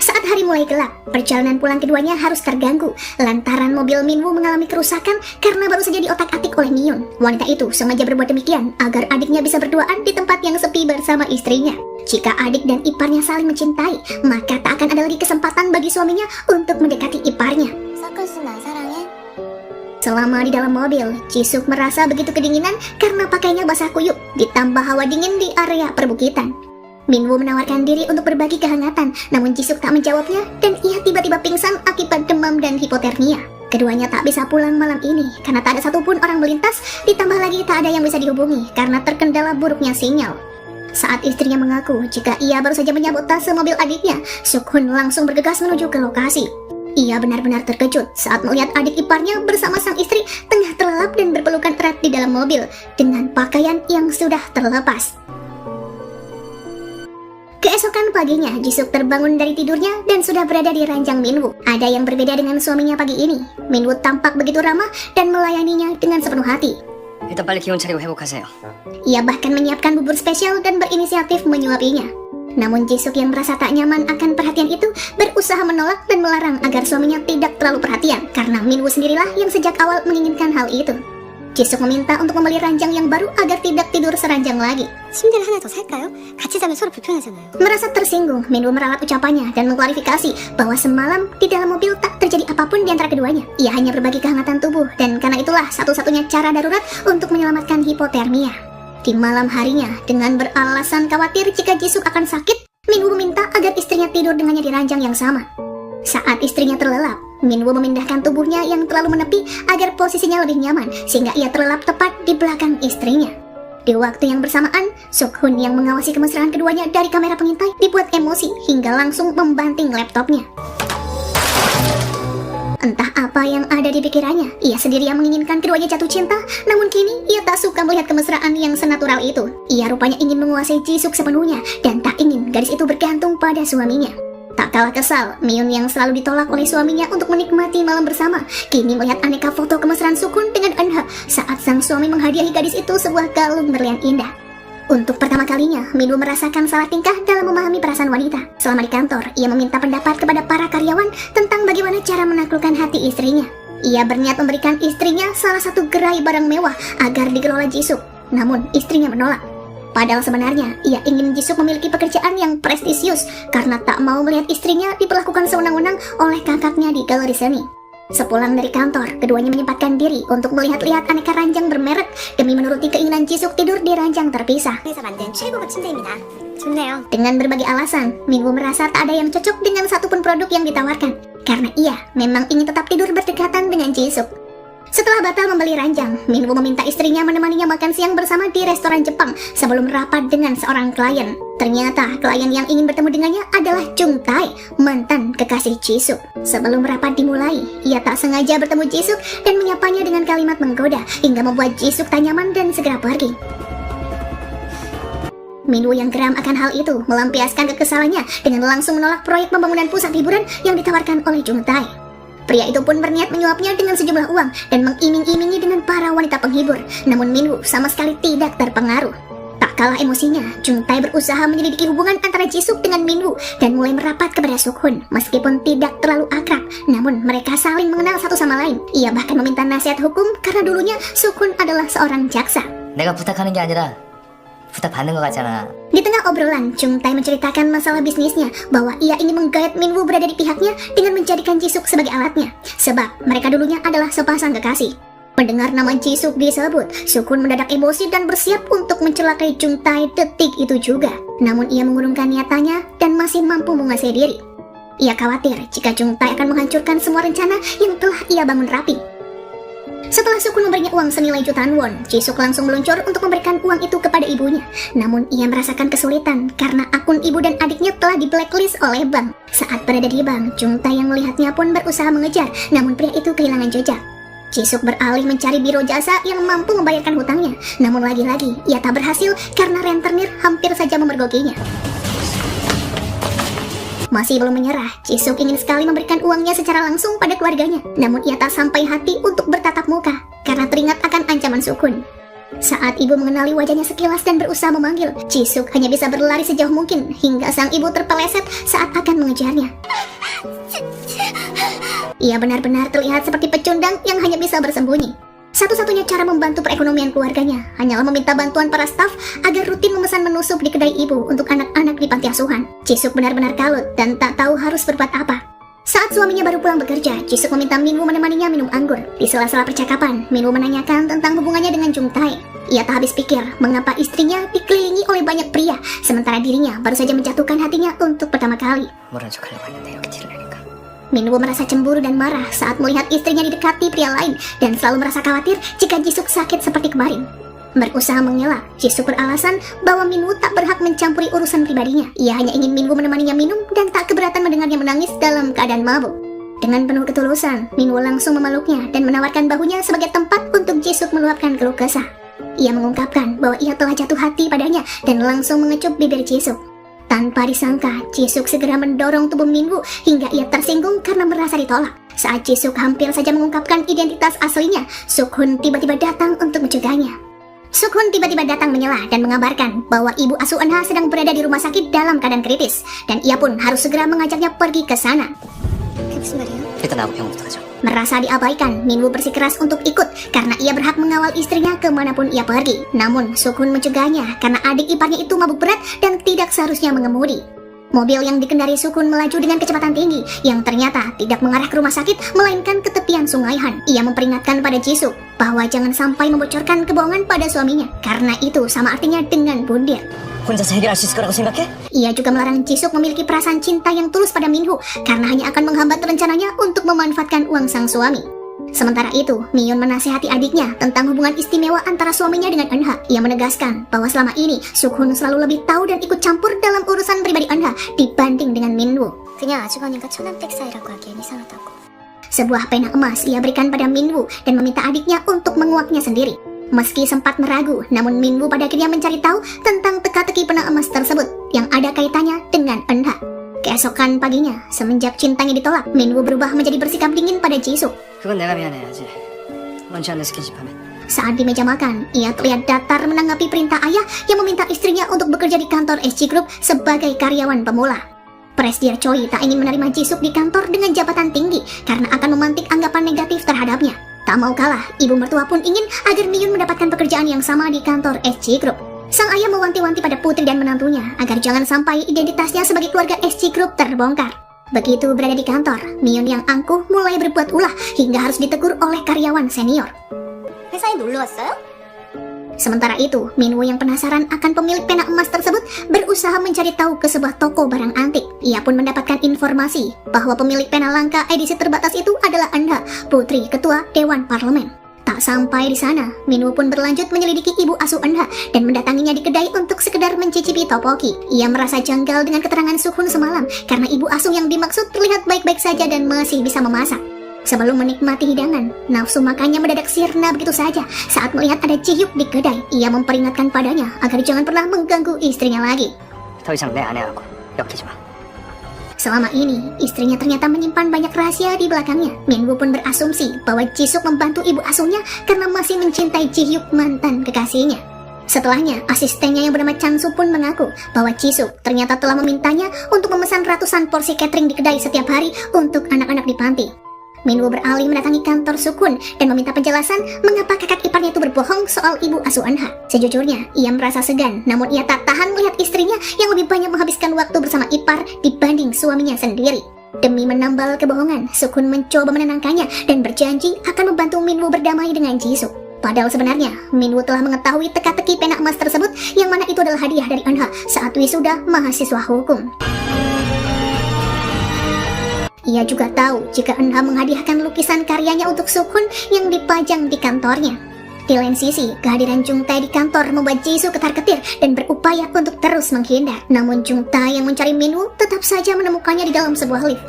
Saat hari mulai gelap, perjalanan pulang keduanya harus terganggu lantaran mobil Minwoo mengalami kerusakan karena baru saja diotak-atik oleh Miun. Wanita itu sengaja berbuat demikian agar adiknya bisa berduaan di tempat yang sepi bersama istrinya. Jika adik dan iparnya saling mencintai, maka tak akan ada lagi kesempatan bagi suaminya untuk mendekati iparnya. Selama di dalam mobil, Jisuk merasa begitu kedinginan karena pakainya basah kuyup, ditambah hawa dingin di area perbukitan. Minwoo menawarkan diri untuk berbagi kehangatan, namun Jisuk tak menjawabnya dan ia tiba-tiba pingsan akibat demam dan hipotermia. Keduanya tak bisa pulang malam ini karena tak ada satupun orang melintas, ditambah lagi tak ada yang bisa dihubungi karena terkendala buruknya sinyal. Saat istrinya mengaku jika ia baru saja menyabotase mobil adiknya, Suk-hun langsung bergegas menuju ke lokasi. Ia benar-benar terkejut saat melihat adik iparnya bersama sang istri tengah terlelap dan berpelukan erat di dalam mobil dengan pakaian yang sudah terlepas. Keesokan paginya, Jisuk terbangun dari tidurnya dan sudah berada di ranjang Minwoo. Ada yang berbeda dengan suaminya pagi ini. Minwoo tampak begitu ramah dan melayaninya dengan sepenuh hati. 일단 빨리 기운 차리고 회복하세요. Ia bahkan menyiapkan bubur spesial dan berinisiatif menyuapinya. Namun Jisuk yang merasa tak nyaman akan perhatian itu berusaha menolak dan melarang agar suaminya tidak terlalu perhatian karena Minwoo sendirilah yang sejak awal menginginkan hal itu. Jisuk meminta untuk membeli ranjang yang baru agar tidak tidur seranjang lagi. 침대를 하나 더 살까요? 같이 자면 서로 불편하잖아요. Merasa tersinggung, Minwoo meralat ucapannya dan mengklarifikasi bahwa semalam di dalam mobil tak terjadi apapun di antara keduanya. keduanya. Ia hanya berbagi kehangatan tubuh, dan karena itulah satu-satunya cara darurat untuk menyelamatkan hipotermia. Di malam harinya, dengan beralasan khawatir jika Jisuk akan sakit, Minwoo meminta agar istrinya tidur dengannya di ranjang yang sama. Saat istrinya terlelap, Minwoo memindahkan tubuhnya yang terlalu menepi agar posisinya lebih nyaman, sehingga ia terlelap tepat di belakang istrinya. Di waktu yang bersamaan, Suk-hun yang mengawasi kemesraan keduanya dari kamera pengintai dibuat emosi hingga langsung membanting laptopnya. Entah apa yang ada di pikirannya, ia sendiri yang menginginkan keduanya jatuh cinta, namun kini ia tak suka melihat kemesraan yang senatural itu. Ia rupanya ingin menguasai Jisuk sepenuhnya dan tak ingin gadis itu bergantung pada suaminya. Tak kalah kesal, Miun yang selalu ditolak oleh suaminya untuk menikmati malam bersama, kini melihat aneka foto kemesraan Suk-hun dengan Eunha saat sang suami menghadiahi gadis itu sebuah kalung berlian indah. Untuk pertama kalinya, Minwoo merasakan salah tingkah dalam memahami perasaan wanita. Selama di kantor, ia meminta pendapat kepada para karyawan tentang bagaimana cara menaklukkan hati istrinya. Ia berniat memberikan istrinya salah satu gerai barang mewah agar dikelola Jisuk. Namun, istrinya menolak. Padahal sebenarnya, ia ingin Jisuk memiliki pekerjaan yang prestisius karena tak mau melihat istrinya diperlakukan sewenang-wenang oleh kakaknya di galeri seni. Sepulang dari kantor, keduanya menyempatkan diri untuk melihat-lihat aneka ranjang bermerek demi menuruti keinginan Jisuk tidur di ranjang terpisah. 에서 만든 최고급 침대입니다. 좋네요. Dengan berbagai alasan, Minwoo merasa tak ada yang cocok dengan satupun produk yang ditawarkan, karena ia memang ingin tetap tidur berdekatan dengan Jisuk. Setelah batal membeli ranjang, Minwoo meminta istrinya menemaninya makan siang bersama di restoran Jepang sebelum rapat dengan seorang klien. Ternyata klien yang ingin bertemu dengannya adalah Jung Tae, mantan kekasih Jisuk. Sebelum rapat dimulai, ia tak sengaja bertemu Jisuk dan menyapanya dengan kalimat menggoda hingga membuat Jisuk tak nyaman dan segera pergi. Minwoo yang geram akan hal itu melampiaskan kekesalannya dengan langsung menolak proyek pembangunan pusat hiburan yang ditawarkan oleh Jung Tae. Pria itu pun berniat menyuapnya dengan sejumlah uang dan mengiming-imingi dengan para wanita penghibur. Namun Minwoo sama sekali tidak terpengaruh. Tak kalah emosinya, Jung Tae berusaha menyelidiki hubungan antara Jisuk dengan Minwoo dan mulai merapat kepada Suk-hun. Meskipun tidak terlalu akrab, namun mereka saling mengenal satu sama lain. Ia bahkan meminta nasihat hukum karena dulunya Suk-hun adalah seorang jaksa. 내가 부탁하는 게 아니라 부탁받는 것 같잖아. Di tengah obrolan, Jung Tae menceritakan masalah bisnisnya bahwa ia ingin menggayat Minwoo berada di pihaknya dengan menjadikan Jisuk sebagai alatnya, sebab mereka dulunya adalah sepasang kekasih. Mendengar nama Jisuk disebut, Suk-hun mendadak emosi dan bersiap untuk mencelakai Jung Tae detik itu juga. Namun ia mengurungkan niatannya dan masih mampu menguasai diri. Ia khawatir jika Jung Tae akan menghancurkan semua rencana yang telah ia bangun rapi. Setelah Suk-hun memberinya uang senilai jutaan won, Jisuk langsung meluncur untuk memberikan uang itu kepada ibunya. Namun ia merasakan kesulitan karena akun ibu dan adiknya telah di blacklist oleh bank. Saat berada di bank, Jung Tae yang melihatnya pun berusaha mengejar, namun pria itu kehilangan jejak. Jisuk beralih mencari biro jasa yang mampu membayarkan hutangnya. Namun lagi-lagi ia tak berhasil karena rentenir hampir saja memergokinya. Masih belum menyerah, Jisuk ingin sekali memberikan uangnya secara langsung pada keluarganya. Namun ia tak sampai hati untuk bertatap muka karena teringat akan ancaman Suk-hun. Saat ibu mengenali wajahnya sekilas dan berusaha memanggil, Jisuk hanya bisa berlari sejauh mungkin hingga sang ibu terpeleset saat akan mengejarnya. Ia benar-benar terlihat seperti pecundang yang hanya bisa bersembunyi. Satu-satunya cara membantu perekonomian keluarganya hanyalah meminta bantuan para staf agar rutin memesan menu sup di kedai ibu untuk anak-anak di panti asuhan. Jisuk benar-benar kalut dan tak tahu harus berbuat apa. Saat suaminya baru pulang bekerja, Jisuk meminta Minwoo menemaninya minum anggur. Di sela-sela percakapan, Minwoo menanyakan tentang hubungannya dengan Jung Tae. Ia tak habis pikir mengapa istrinya dikelilingi oleh banyak pria, sementara dirinya baru saja menjatuhkan hatinya untuk pertama kali. 모른 척하려고 했는데 이렇게 티를 내니까. Minwoo merasa cemburu dan marah saat melihat istrinya didekati pria lain dan selalu merasa khawatir jika Jisuk sakit seperti kemarin. Berusaha mengelak, Jisuk beralasan bahwa Minwoo tak berhak mencampuri urusan pribadinya. Ia hanya ingin Minwoo menemaninya minum dan tak keberatan mendengarnya menangis dalam keadaan mabuk. Dengan penuh ketulusan, Minwoo langsung memeluknya dan menawarkan bahunya sebagai tempat untuk Jisuk meluapkan keluh kesah. Ia mengungkapkan bahwa ia telah jatuh hati padanya dan langsung mengecup bibir Jisuk. Tanpa disangka, Jisuk segera mendorong tubuh Minwoo hingga ia tersinggung karena merasa ditolak. Saat Jisuk hampir saja mengungkapkan identitas aslinya, Suk-hun tiba-tiba datang untuk mencegahnya. Suk-hun tiba-tiba datang menyela dan mengabarkan bahwa ibu asuh Eunha sedang berada di rumah sakit dalam keadaan kritis, dan ia pun harus segera mengajaknya pergi ke sana. 그게 무슨 말이에요? 일단 나하고 병원부터 가자. Merasa diabaikan, Minwoo bersikeras untuk ikut karena ia berhak mengawal istrinya kemanapun ia pergi. Namun Suk-hun mencegahnya karena adik iparnya itu mabuk berat dan tidak seharusnya mengemudi. Mobil yang dikendari Sukun melaju dengan kecepatan tinggi yang ternyata tidak mengarah ke rumah sakit melainkan ke tepian sungai Han. Ia memperingatkan pada Jisuk bahwa jangan sampai membocorkan kebohongan pada suaminya karena itu sama artinya dengan bundir. 혼자서 해결할 수 있을 거라고 생각해? Ia juga melarang Jisuk memiliki perasaan cinta yang tulus pada Minho karena hanya akan menghambat rencananya untuk memanfaatkan uang sang suami. Sementara itu, Miun menasihati adiknya tentang hubungan istimewa antara suaminya dengan Eunha. Ia menegaskan bahwa selama ini Sukun selalu lebih tahu dan ikut campur dalam urusan pribadi Eunha dibanding dengan Minwoo. 그냥 아주버님과 초남댁 사이라고 하기엔 이상하다고. Sebuah pena emas ia berikan pada Minwoo dan meminta adiknya untuk menguaknya sendiri. Meski sempat meragu, namun Minwoo pada akhirnya mencari tahu tentang teka-teki pena emas tersebut yang ada kaitannya dengan Eunha. Keesokan paginya, semenjak cintanya ditolak, Minwoo berubah menjadi bersikap dingin pada Jisuk. 그건 내가 미안해야지. 원치 않는 스킨십하면. Saat di meja makan, ia terlihat datar menanggapi perintah ayah yang meminta istrinya untuk bekerja di kantor SC Group sebagai karyawan pemula. Presdir Choi tak ingin menerima Jisuk di kantor dengan jabatan tinggi karena akan memantik anggapan negatif terhadapnya. Tak mau kalah, ibu mertua pun ingin agar Miyun mendapatkan pekerjaan yang sama di kantor SC Group. Sang ayah mewanti-wanti pada putri dan menantunya agar jangan sampai identitasnya sebagai keluarga SC Group terbongkar. Begitu berada di kantor, Miyun yang angkuh mulai berbuat ulah hingga harus ditegur oleh karyawan senior. 회사에 놀러 왔어요? Sementara itu, Minwoo yang penasaran akan pemilik pena emas tersebut berusaha mencari tahu ke sebuah toko barang antik. Ia pun mendapatkan informasi bahwa pemilik pena langka edisi terbatas itu adalah Eunha, putri ketua Dewan Parlemen. Tak sampai di sana, Minwoo pun berlanjut menyelidiki ibu asuh Eunha dan mendatanginya di kedai untuk sekedar mencicipi topoki. Ia merasa janggal dengan keterangan Sukun semalam karena ibu asuh yang dimaksud terlihat baik-baik saja dan masih bisa memasak. Sebelum menikmati hidangan, nafsu makannya mendadak sirna begitu saja saat melihat ada Ji-hyuk di kedai. Ia memperingatkan padanya agar jangan pernah mengganggu istrinya lagi. 더 이상 내 아내하고 엮이지 마. Selama ini, istrinya ternyata menyimpan banyak rahasia di belakangnya. Minwoo pun berasumsi bahwa Jisuk membantu ibu asuhnya karena masih mencintai Ji-hyuk, mantan kekasihnya. Setelahnya, asistennya yang bernama Chang-soo pun mengaku bahwa Jisuk ternyata telah memintanya untuk memesan ratusan porsi catering di kedai setiap hari untuk anak-anak di panti. Minwoo beralih mendatangi kantor Sukun dan meminta penjelasan mengapa kakak iparnya itu berbohong soal ibu asuh Eunha. Sejujurnya, ia merasa segan, namun ia tak tahan melihat istrinya yang lebih banyak menghabiskan waktu bersama ipar dibanding suaminya sendiri. Demi menambal kebohongan, Sukun mencoba menenangkannya dan berjanji akan membantu Minwoo berdamai dengan Jisuk. Padahal sebenarnya, Minwoo telah mengetahui teka-teki pena emas tersebut yang mana itu adalah hadiah dari Eunha saat wisuda mahasiswa hukum. Ia juga tahu jika Eunha menghadiahkan lukisan karyanya untuk Sukun yang dipajang di kantornya. Di lain sisi, kehadiran Jung Tae di kantor membuat Jisoo ketar-ketir dan berupaya untuk terus menghindar. Namun Jung Tae yang mencari Minwoo tetap saja menemukannya di dalam sebuah lift.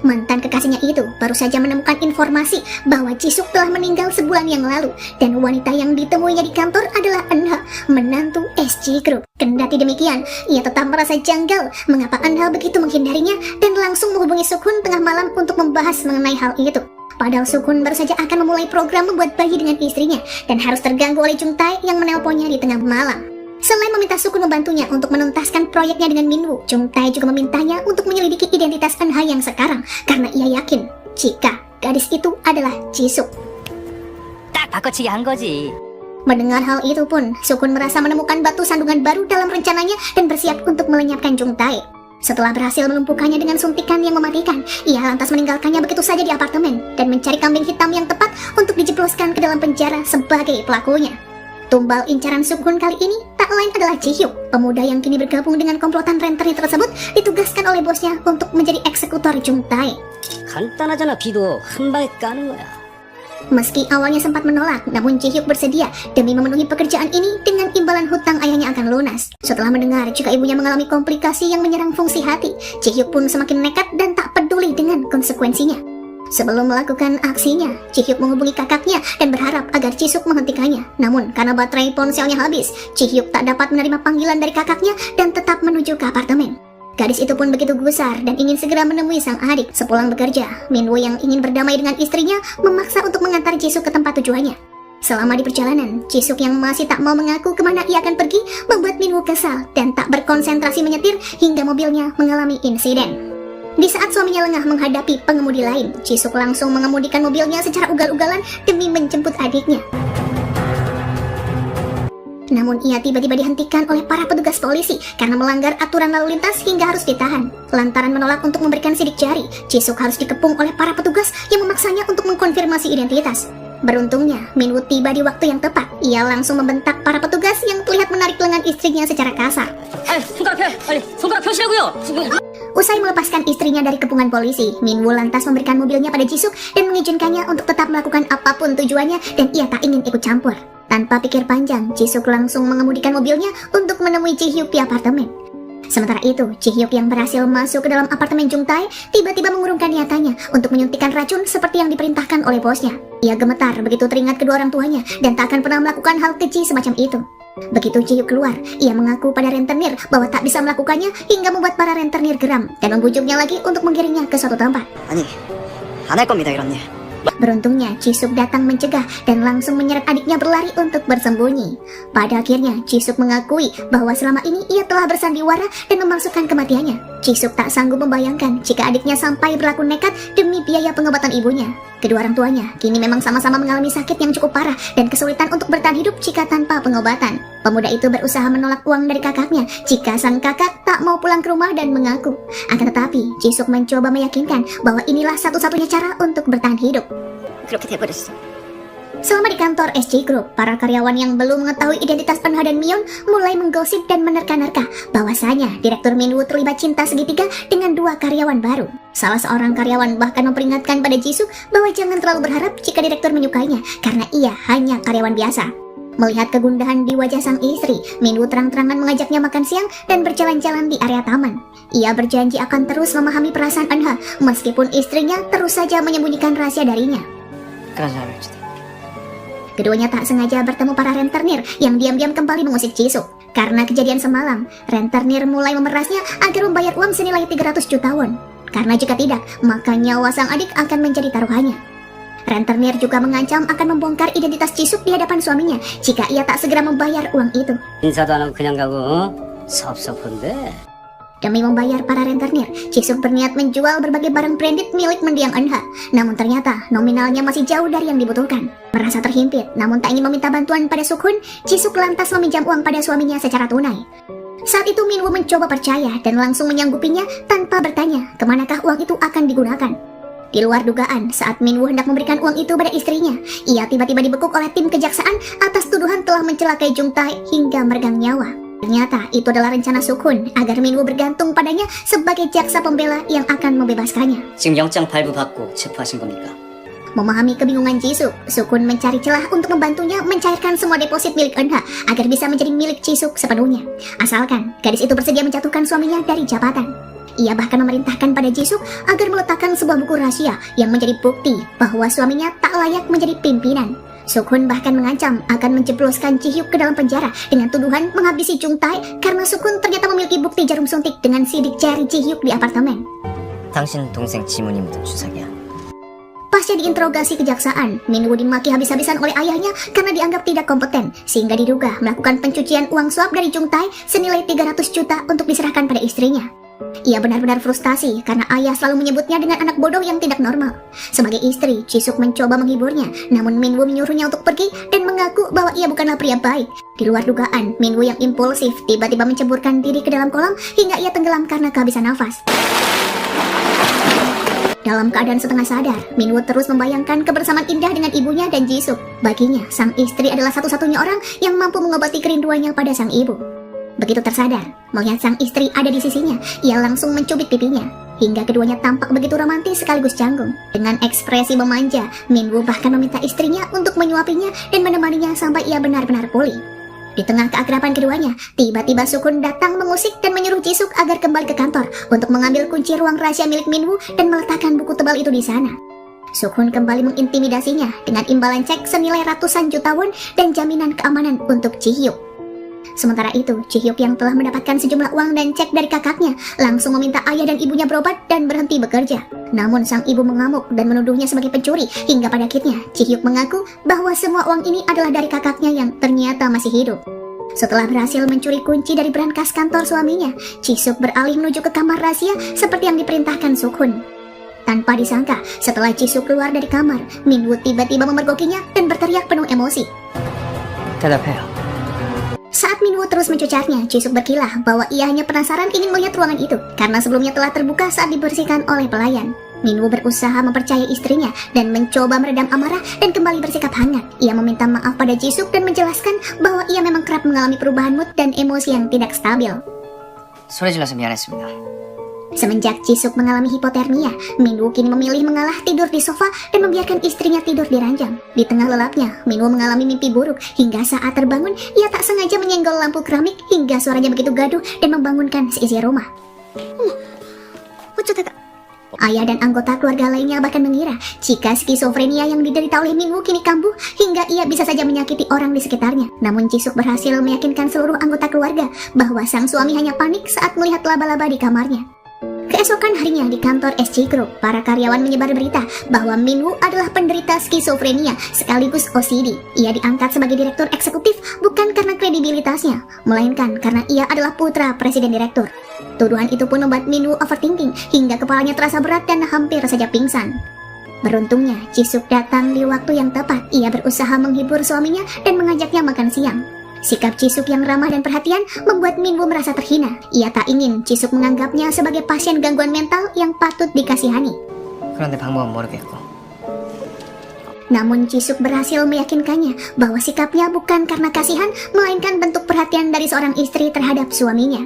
Mantan kekasihnya itu baru saja menemukan informasi bahwa Jisuk telah meninggal sebulan yang lalu dan wanita yang ditemuinya di kantor adalah Eunha, menantu SC Group. Kendati demikian, ia tetap merasa janggal mengapa Eunha begitu menghindarinya dan langsung menghubungi Sukun tengah malam untuk membahas mengenai hal itu. Padahal Sukun baru saja akan memulai program membuat bayi dengan istrinya dan harus terganggu oleh Jung Tae yang menelponnya di tengah malam. Selain meminta Sukun membantunya untuk menuntaskan proyeknya dengan Minwoo, Jung Tae juga memintanya untuk menyelidiki identitas Eunha yang sekarang karena ia yakin jika gadis itu adalah Jisuk. 딱 바꿔치기 한 거지. Mendengar hal itu pun, Sukun merasa menemukan batu sandungan baru dalam rencananya dan bersiap untuk melenyapkan Jung Tae. Setelah berhasil melumpuhkannya dengan suntikan yang mematikan, ia lantas meninggalkannya begitu saja di apartemen dan mencari kambing hitam yang tepat untuk dijebloskan ke dalam penjara sebagai pelakunya. Tumbal incaran Sukun kali ini tak lain adalah Ji-hyuk, pemuda yang kini bergabung dengan komplotan renteri tersebut ditugaskan oleh bosnya untuk menjadi eksekutor Jung Tae. 간단하잖아. 비도 한 방에 까는 거야. Meski awalnya sempat menolak, namun Ji-hyuk bersedia demi memenuhi pekerjaan ini dengan imbalan hutang ayahnya akan lunas. Setelah mendengar jika ibunya mengalami komplikasi yang menyerang fungsi hati, Ji-hyuk pun semakin nekat dan tak peduli dengan konsekuensinya. Sebelum melakukan aksinya, Ji-hyuk menghubungi kakaknya dan berharap agar Jisuk menghentikannya. Namun, karena baterai ponselnya habis, Ji-hyuk tak dapat menerima panggilan dari kakaknya dan tetap menuju ke apartemen. Gadis itu pun begitu gusar dan ingin segera menemui sang adik. Sepulang bekerja, Minwoo yang ingin berdamai dengan istrinya memaksa untuk mengantar Jisuk ke tempat tujuannya. Selama di perjalanan, Jisuk yang masih tak mau mengaku kemana ia akan pergi membuat Minwoo kesal dan tak berkonsentrasi menyetir hingga mobilnya mengalami insiden. Di saat suaminya lengah menghadapi pengemudi lain, Jisuk langsung mengemudikan mobilnya secara ugal-ugalan demi menjemput adiknya. Namun ia tiba-tiba dihentikan oleh para petugas polisi karena melanggar aturan lalu lintas hingga harus ditahan. Lantaran menolak untuk memberikan sidik jari, Jisuk harus dikepung oleh para petugas yang memaksanya untuk mengkonfirmasi identitas. Beruntungnya, Minwoo tiba di waktu yang tepat. Ia langsung membentak para petugas yang terlihat menarik lengan istrinya secara kasar. 손가락 펴! 빨리 손가락 펴시라고요! Usai melepaskan istrinya dari kepungan polisi, Minwoo lantas memberikan mobilnya pada Jisuk dan mengizinkannya untuk tetap melakukan apapun tujuannya dan ia tak ingin ikut campur. Tanpa pikir panjang, Jisuk langsung mengemudikan mobilnya untuk menemui Ji-hyuk di apartemen. Sementara itu, Ji-hyuk yang berhasil masuk ke dalam apartemen Jung-tae tiba-tiba mengurungkan niatannya untuk menyuntikkan racun seperti yang diperintahkan oleh bosnya. Ia gemetar begitu teringat kedua orang tuanya dan tak akan pernah melakukan hal keji semacam itu. Begitu Ji-hyuk keluar, ia mengaku pada rentenir bahwa tak bisa melakukannya hingga membuat para rentenir geram dan membujuknya lagi untuk menggiringnya ke suatu tempat. 아니, 안 할 겁니다, 이런 일. Beruntungnya, Jisuk datang mencegah dan langsung menyeret adiknya berlari untuk bersembunyi. Pada akhirnya, Jisuk mengakui bahwa selama ini ia telah bersandiwara dan memalsukan kematiannya. Jisuk tak sanggup membayangkan jika adiknya sampai berlaku nekat demi biaya pengobatan ibunya. Kedua orang tuanya kini memang sama-sama mengalami sakit yang cukup parah dan kesulitan untuk bertahan hidup jika tanpa pengobatan. Pemuda itu berusaha menolak uang dari kakaknya jika sang kakak tak mau pulang ke rumah dan mengaku. Akan tetapi, Jisuk mencoba meyakinkan bahwa inilah satu-satunya cara untuk bertahan hidup. 그렇게 돼버렸어. Selama di kantor SJ Group, para karyawan yang belum mengetahui identitas Eunha dan Mion mulai menggosip dan menerka-nerka bahwasanya Direktur Minwoo terlibat cinta segitiga dengan dua karyawan baru. Salah seorang karyawan bahkan memperingatkan pada Jisuk bahwa jangan terlalu berharap jika Direktur menyukainya karena ia hanya karyawan biasa. Melihat kegundahan di wajah sang istri, Minwoo terang-terangan mengajaknya makan siang dan berjalan-jalan di area taman. Ia berjanji akan terus memahami perasaan Eunha meskipun istrinya terus saja menyembunyikan rahasia darinya. 그런 사람일지도. Keduanya tak sengaja bertemu para rentenir yang diam-diam kembali mengusik Jisuk. Karena kejadian semalam, rentenir mulai memerasnya agar membayar uang senilai 300 juta won. Karena jika tidak, maka nyawa sang adik akan menjadi taruhannya. Rentenir juga mengancam akan membongkar identitas Jisuk di hadapan suaminya jika ia tak segera membayar uang itu. 인사도 안 하고 그냥 가고, 섭섭한데. Demi membayar para rentenir, Jisuk berniat menjual berbagai barang branded milik mendiang Eunha. Namun ternyata nominalnya masih jauh dari yang dibutuhkan. Merasa terhimpit, namun tak ingin meminta bantuan pada Sukhun, Jisuk lantas meminjam uang pada suaminya secara tunai. Saat itu Minwoo mencoba percaya dan langsung menyanggupinya tanpa bertanya kemanakah uang itu akan digunakan. Di luar dugaan, saat Minwoo hendak memberikan uang itu pada istrinya, ia tiba-tiba dibekuk oleh tim kejaksaan atas tuduhan telah mencelakai Jung-tae hingga meregang nyawa. Ternyata itu adalah rencana Sukhun agar Minwoo bergantung padanya sebagai jaksa pembela yang akan membebaskannya. 지금 영장 발부 받고 체포하신 겁니까? Memahami kebingungan Jisuk, Sukhun mencari celah untuk membantunya mencairkan semua deposit milik Eunha agar bisa menjadi milik Jisuk sepenuhnya. Asalkan gadis itu bersedia menjatuhkan suaminya dari jabatan. Ia bahkan memerintahkan pada Jisuk agar meletakkan sebuah buku rahasia yang menjadi bukti bahwa suaminya tak layak menjadi pimpinan. Sukhun bahkan mengancam akan menjebloskan Ji-hyuk ke dalam penjara dengan tuduhan menghabisi Jung-tae karena Sukhun ternyata memiliki bukti jarum suntik dengan sidik jari Ji-hyuk di apartemen. 당신 동생 지문이 묻은 주사기야. Pasca diinterogasi kejaksaan, Minwoo dimaki habis-habisan oleh ayahnya karena dianggap tidak kompeten, sehingga diduga melakukan pencucian uang suap dari Jung-tae senilai 300 juta untuk diserahkan pada istrinya. Ia benar-benar frustasi karena ayah selalu menyebutnya dengan anak bodoh yang tidak normal. Sebagai istri, Jisuk mencoba menghiburnya, namun Minwoo menyuruhnya untuk pergi dan mengaku bahwa ia bukanlah pria baik. Di luar dugaan, Minwoo yang impulsif tiba-tiba menceburkan diri ke dalam kolam hingga ia tenggelam karena kehabisan nafas. Dalam keadaan setengah sadar, Minwoo terus membayangkan kebersamaan indah dengan ibunya dan Jisuk. Baginya, sang istri adalah satu-satunya orang yang mampu mengobati kerinduannya pada sang ibu. Begitu tersadar, melihat sang istri ada di sisinya, ia langsung mencubit pipinya. Hingga keduanya tampak begitu romantis sekaligus canggung. Dengan ekspresi memanja, Minwoo bahkan meminta istrinya untuk menyuapinya dan menemaninya sampai ia benar-benar pulih. Di tengah keakraban keduanya, tiba-tiba Sukhun datang mengusik dan menyuruh Jisuk agar kembali ke kantor untuk mengambil kunci ruang rahasia milik Minwoo dan meletakkan buku tebal itu di sana. Sukhun kembali mengintimidasinya dengan imbalan cek senilai ratusan juta won dan jaminan keamanan untuk Ji-hyuk. Sementara itu, Ji-hyuk yang telah mendapatkan sejumlah uang dan cek dari kakaknya langsung meminta ayah dan ibunya berobat dan berhenti bekerja. Namun sang ibu mengamuk dan menuduhnya sebagai pencuri hingga pada akhirnya Ji-hyuk mengaku bahwa semua uang ini adalah dari kakaknya yang ternyata masih hidup. Setelah berhasil mencuri kunci dari berangkas kantor suaminya, Jisuk beralih menuju ke kamar rahasia seperti yang diperintahkan Sukhun. Tanpa disangka, setelah Jisuk keluar dari kamar, Minwoo tiba-tiba memergokinya dan berteriak penuh emosi. 대답해요. Saat Minwoo terus mencucarnya, Jisuk berkilah bahwa ia hanya penasaran ingin melihat ruangan itu karena sebelumnya telah terbuka saat dibersihkan oleh pelayan. Minwoo berusaha mempercayai istrinya dan mencoba meredam amarah dan kembali bersikap hangat. Ia meminta maaf pada Jisuk dan menjelaskan bahwa ia memang kerap mengalami perubahan mood dan emosi yang tidak stabil. 소리 질러서 미안했습니다. Semenjak Jisuk mengalami hipotermia, Minwoo kini memilih mengalah tidur di sofa dan membiarkan istrinya tidur di ranjang. Di tengah lelapnya, Minwoo mengalami mimpi buruk hingga saat terbangun, ia tak sengaja menyenggol lampu keramik hingga suaranya begitu gaduh dan membangunkan seisi rumah. Ayah dan anggota keluarga lainnya bahkan mengira jika skizofrenia yang diderita oleh Minwoo kini kambuh hingga ia bisa saja menyakiti orang di sekitarnya. Namun Jisuk berhasil meyakinkan seluruh anggota keluarga bahwa sang suami hanya panik saat melihat laba-laba di kamarnya. Keesokan harinya di kantor SC Group, para karyawan menyebar berita bahwa Minwoo adalah penderita skizofrenia sekaligus OCD. Ia diangkat sebagai direktur eksekutif bukan karena kredibilitasnya, melainkan karena ia adalah putra presiden direktur. Tuduhan itu pun membuat Minwoo overthinking hingga kepalanya terasa berat dan hampir saja pingsan. Beruntungnya, Jisuk datang di waktu yang tepat. Ia berusaha menghibur suaminya dan mengajaknya makan siang. Sikap Jisuk yang ramah dan perhatian membuat Minwoo merasa terhina. Ia tak ingin Jisuk menganggapnya sebagai pasien gangguan mental yang patut dikasihani. 그런데 방법은 모르겠고. Namun Jisuk berhasil meyakinkannya bahwa sikapnya bukan karena kasihan, melainkan bentuk perhatian dari seorang istri terhadap suaminya.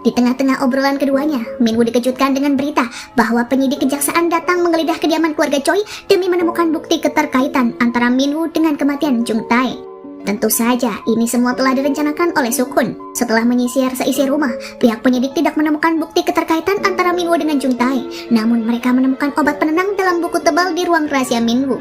Di tengah-tengah obrolan keduanya, Minwoo dikejutkan dengan berita bahwa penyidik kejaksaan datang menggeledah kediaman keluarga Choi demi menemukan bukti keterkaitan antara Minwoo dengan kematian Jung Tae. Tentu saja, ini semua telah direncanakan oleh Suk-hun. Setelah menyisir seisi rumah, pihak penyidik tidak menemukan bukti keterkaitan antara Minwoo dengan Jung Tae. Namun mereka menemukan obat penenang dalam buku tebal di ruang rahasia Minwoo.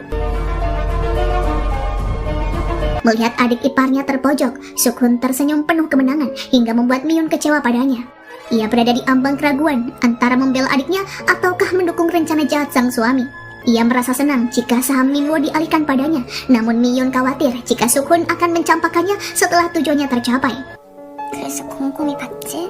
Melihat adik iparnya terpojok, Suk-hun tersenyum penuh kemenangan hingga membuat Miyun kecewa padanya. Ia berada di ambang keraguan antara membela adiknya ataukah mendukung rencana jahat sang suami. Ia merasa senang jika saham Minwoo dialihkan padanya, namun Miyun khawatir jika Suk-hun akan mencampakkannya setelah tujuannya tercapai. 그래서 곰곰이 봤지?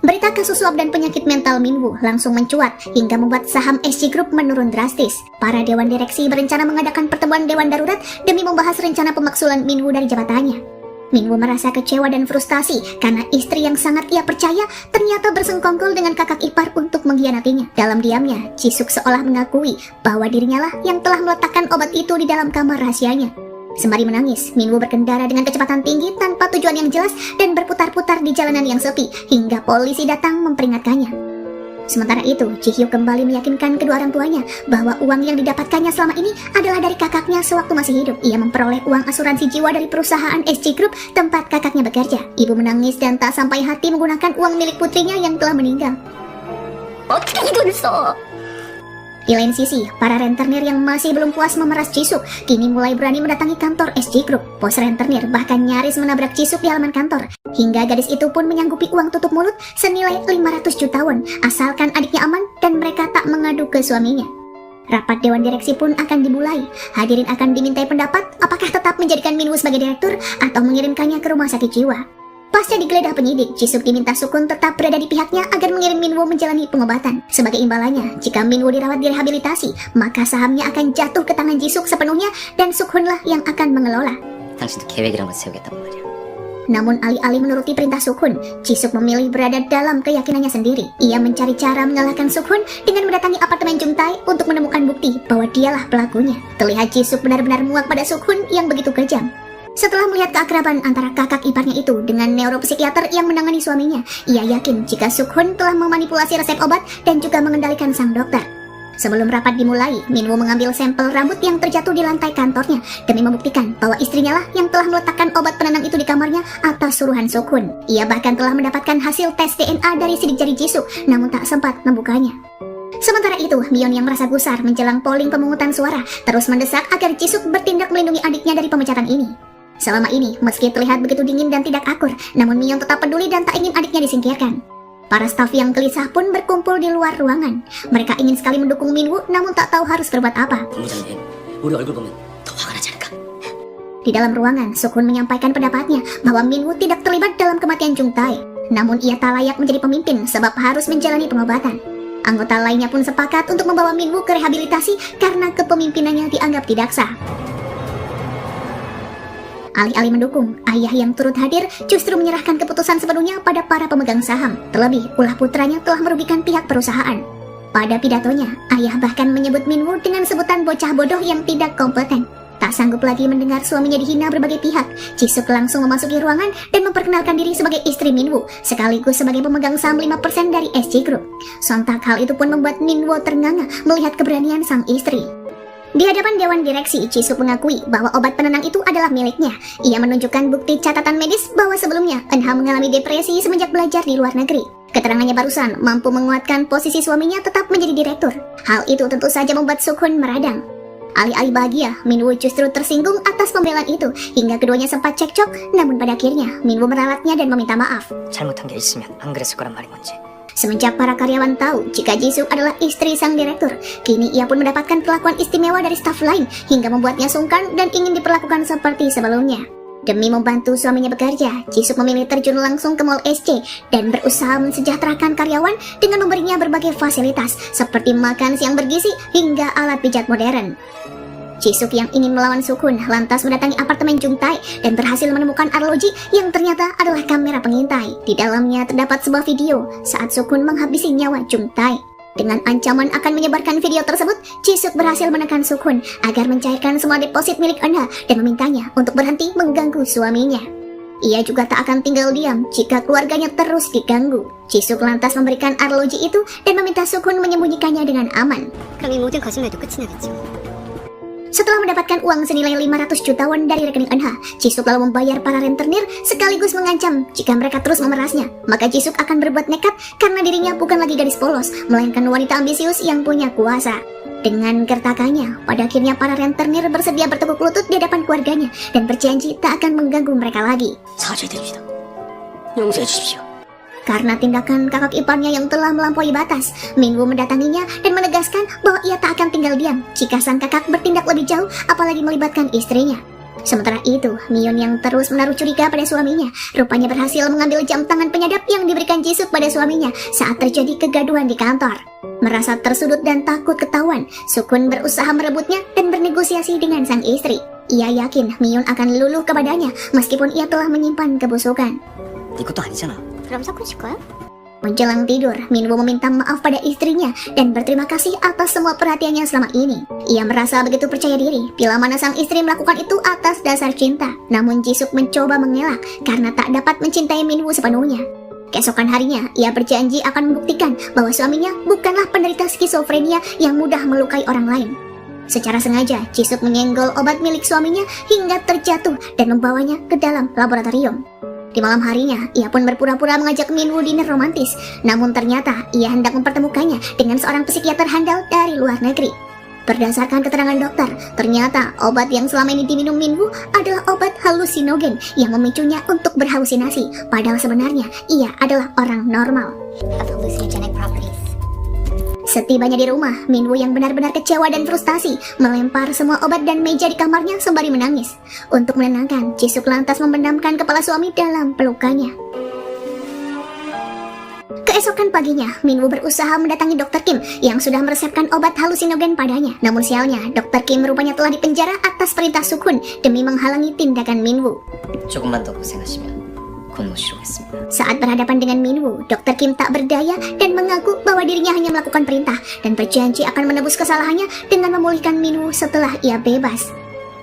Berita kasus suap dan penyakit mental Minwoo langsung mencuat hingga membuat saham SC Group menurun drastis. Para dewan direksi berencana mengadakan pertemuan dewan darurat demi membahas rencana pemaksulan Minwoo dari jabatannya. Minwoo merasa kecewa dan frustasi karena istri yang sangat ia percaya ternyata bersengkongkol dengan kakak ipar untuk mengkhianatinya. Dalam diamnya, Jisuk seolah mengakui bahwa dirinya lah yang telah meletakkan obat itu di dalam kamar rahasianya. Sembari menangis, Minwoo berkendara dengan kecepatan tinggi tanpa tujuan yang jelas dan berputar-putar di jalanan yang sepi hingga polisi datang memperingatkannya. Sementara itu, Ji-hyuk kembali meyakinkan kedua orang tuanya bahwa uang yang didapatkannya selama ini adalah dari kakaknya sewaktu masih hidup. Ia memperoleh uang asuransi jiwa dari perusahaan SC Group tempat kakaknya bekerja. Ibu menangis dan tak sampai hati menggunakan uang milik putrinya yang telah meninggal. 어떻게 이걸 써? Di lain sisi, para rentenir yang masih belum puas memeras Jisuk kini mulai berani mendatangi kantor SC Group. Bos rentenir bahkan nyaris menabrak Jisuk di halaman kantor, hingga gadis itu pun menyanggupi uang tutup mulut senilai 500 juta won asalkan adiknya aman dan mereka tak mengadu ke suaminya. Rapat dewan direksi pun akan dimulai. Hadirin akan dimintai pendapat apakah tetap menjadikan Minwoo sebagai direktur atau mengirimkannya ke rumah sakit jiwa. Pasca digeledah penyidik, Jisuk diminta Suk-hun tetap berada di pihaknya agar mengirim Minwoo menjalani pengobatan. Sebagai imbalannya, jika Minwoo dirawat di rehabilitasi, maka sahamnya akan jatuh ke tangan Jisuk sepenuhnya dan Suk-hun lah yang akan mengelola. 당신도 계획이란 걸 세우겠단 말이야. Namun alih-alih menuruti perintah Suk-hun, Jisuk memilih berada dalam keyakinannya sendiri. Ia mencari cara mengalahkan Suk-hun dengan mendatangi apartemen Jung Tae untuk menemukan bukti bahwa dialah pelakunya. Terlihat Jisuk benar-benar muak pada Suk-hun yang begitu kejam. Setelah melihat keakraban antara kakak iparnya itu dengan neuropsikiater yang menangani suaminya, ia yakin jika Suk-hun telah memanipulasi resep obat dan juga mengendalikan sang dokter. Sebelum rapat dimulai, Minwoo mengambil sampel rambut yang terjatuh di lantai kantornya demi membuktikan bahwa istrinya lah yang telah meletakkan obat penenang itu di kamarnya atas suruhan Suk-hun. Ia bahkan telah mendapatkan hasil tes DNA dari sidik jari Jisuk, namun tak sempat membukanya. Sementara itu, Miyun yang merasa gusar menjelang polling pemungutan suara terus mendesak agar Jisuk bertindak melindungi adiknya dari pemecatan ini. Selama ini, meski terlihat begitu dingin dan tidak akur, namun Miyun tetap peduli dan tak ingin adiknya disingkirkan. Para staf yang gelisah pun berkumpul di luar ruangan. Mereka ingin sekali mendukung Minwoo, namun tak tahu harus berbuat apa. 본부장님, 우리 얼굴 보면 더 화가 나지 않을까? Di dalam ruangan, Suk-hun menyampaikan pendapatnya bahwa Minwoo tidak terlibat dalam kematian Jung Tae. Namun ia tak layak menjadi pemimpin sebab harus menjalani pengobatan. Anggota lainnya pun sepakat untuk membawa Minwoo ke rehabilitasi karena kepemimpinannya dianggap tidak sah. Alih-alih mendukung, ayah yang turut hadir justru menyerahkan keputusan sepenuhnya pada para pemegang saham. Terlebih, ulah putranya telah merugikan pihak perusahaan. Pada pidatonya, ayah bahkan menyebut Minwoo dengan sebutan bocah bodoh yang tidak kompeten. Tak sanggup lagi mendengar suaminya dihina berbagai pihak, Jisuk langsung memasuki ruangan dan memperkenalkan diri sebagai istri Minwoo, sekaligus sebagai pemegang saham 5% dari SC Group. Sontak hal itu pun membuat Minwoo ternganga melihat keberanian sang istri. Di hadapan Dewan Direksi, Jisuk mengakui bahwa obat penenang itu adalah miliknya. Ia menunjukkan bukti catatan medis bahwa sebelumnya Eunha mengalami depresi semenjak belajar di luar negeri. Keterangannya barusan mampu menguatkan posisi suaminya tetap menjadi direktur. Hal itu tentu saja membuat Suk-hun meradang. Alih-alih bahagia, Minwoo justru tersinggung atas pembelaan itu hingga keduanya sempat cekcok. Namun pada akhirnya Minwoo meralatnya dan meminta maaf. 잘못한 게 있으면 안 그랬을 거란 말이 뭔지. Semenjak para karyawan tahu jika Jisuk adalah istri sang direktur, kini ia pun mendapatkan perlakuan istimewa dari staf lain hingga membuatnya sungkan dan ingin diperlakukan seperti sebelumnya. Demi membantu suaminya bekerja, Jisuk memilih terjun langsung ke Mall SC dan berusaha mensejahterakan karyawan dengan memberinya berbagai fasilitas seperti makan siang bergizi hingga alat pijat modern. Jisuk yang ingin melawan Suk-hun lantas mendatangi apartemen Jung-tae dan berhasil menemukan arloji yang ternyata adalah kamera pengintai. Di dalamnya terdapat sebuah video saat Suk-hun menghabisi nyawa Jung-tae. Dengan ancaman akan menyebarkan video tersebut, Jisuk berhasil menekan Suk-hun agar mencairkan semua deposit milik Eunha dan memintanya untuk berhenti mengganggu suaminya. Ia juga tak akan tinggal diam jika keluarganya terus diganggu. Jisuk lantas memberikan arloji itu dan meminta Suk-hun menyembunyikannya dengan aman. 그럼 이 모든 거짓말도 끝이 나겠죠. Setelah mendapatkan uang senilai 500 juta won dari rekening Eunha, Jisuk lalu membayar para rentenir sekaligus mengancam jika mereka terus memerasnya, maka Jisuk akan berbuat nekat karena dirinya bukan lagi gadis polos, melainkan wanita ambisius yang punya kuasa. Dengan gertakannya, pada akhirnya para rentenir bersedia bertekuk lutut di hadapan keluarganya dan berjanji tak akan mengganggu mereka lagi. 사죄드립니다. 용서해 주십시오. Karena tindakan kakak iparnya yang telah melampaui batas, Minwoo mendatanginya dan menegaskan bahwa ia tak akan tinggal diam jika sang kakak bertindak lebih jauh, apalagi melibatkan istrinya. Sementara itu, Mion yang terus menaruh curiga pada suaminya, rupanya berhasil mengambil jam tangan penyadap yang diberikan Jisuk pada suaminya saat terjadi kegaduhan di kantor. Merasa tersudut dan takut ketahuan, Suk-hun berusaha merebutnya dan bernegosiasi dengan sang istri. Ia yakin Mion akan luluh kepadanya meskipun ia telah menyimpan kebusukan. 네 것도 아니잖아. 그럼 섞으실 거야? Menjelang tidur, Minwoo meminta maaf pada istrinya dan berterima kasih atas semua perhatiannya selama ini. Ia merasa begitu percaya diri bila mana sang istri melakukan itu atas dasar cinta. Namun Jisuk mencoba mengelak karena tak dapat mencintai Minwoo sepenuhnya. Keesokan harinya, ia berjanji akan membuktikan bahwa suaminya bukanlah penderita skizofrenia yang mudah melukai orang lain. Secara sengaja, Jisuk menyenggol obat milik suaminya hingga terjatuh dan membawanya ke dalam laboratorium. Di malam harinya, ia pun berpura-pura mengajak Minwoo dinner romantis. Namun ternyata ia hendak mempertemukannya dengan seorang psikiater handal dari luar negeri. Berdasarkan keterangan dokter, ternyata obat yang selama ini diminum Minwoo adalah obat halusinogen yang memicunya untuk berhalusinasi. Padahal sebenarnya ia adalah orang normal. Have hallucinogenic properties. Setibanya di rumah, Minwoo yang benar-benar kecewa dan frustasi melempar semua obat dan meja di kamarnya sembari menangis. Untuk menenangkan, Jisuk lantas memendamkan kepala suami dalam pelukannya. Keesokan paginya, Minwoo berusaha mendatangi Dr. Kim yang sudah meresepkan obat halusinogen padanya. Namun sialnya, Dr. Kim rupanya telah dipenjara atas perintah Suk-hun demi menghalangi tindakan Minwoo. 조금만 더 고생하시면 고노시로겠습니다. Saat berhadapan dengan Minwoo, Dr. Kim tak berdaya dan mengaku bahwa dirinya hanya melakukan perintah dan berjanji akan menebus kesalahannya dengan memulihkan Minwoo setelah ia bebas.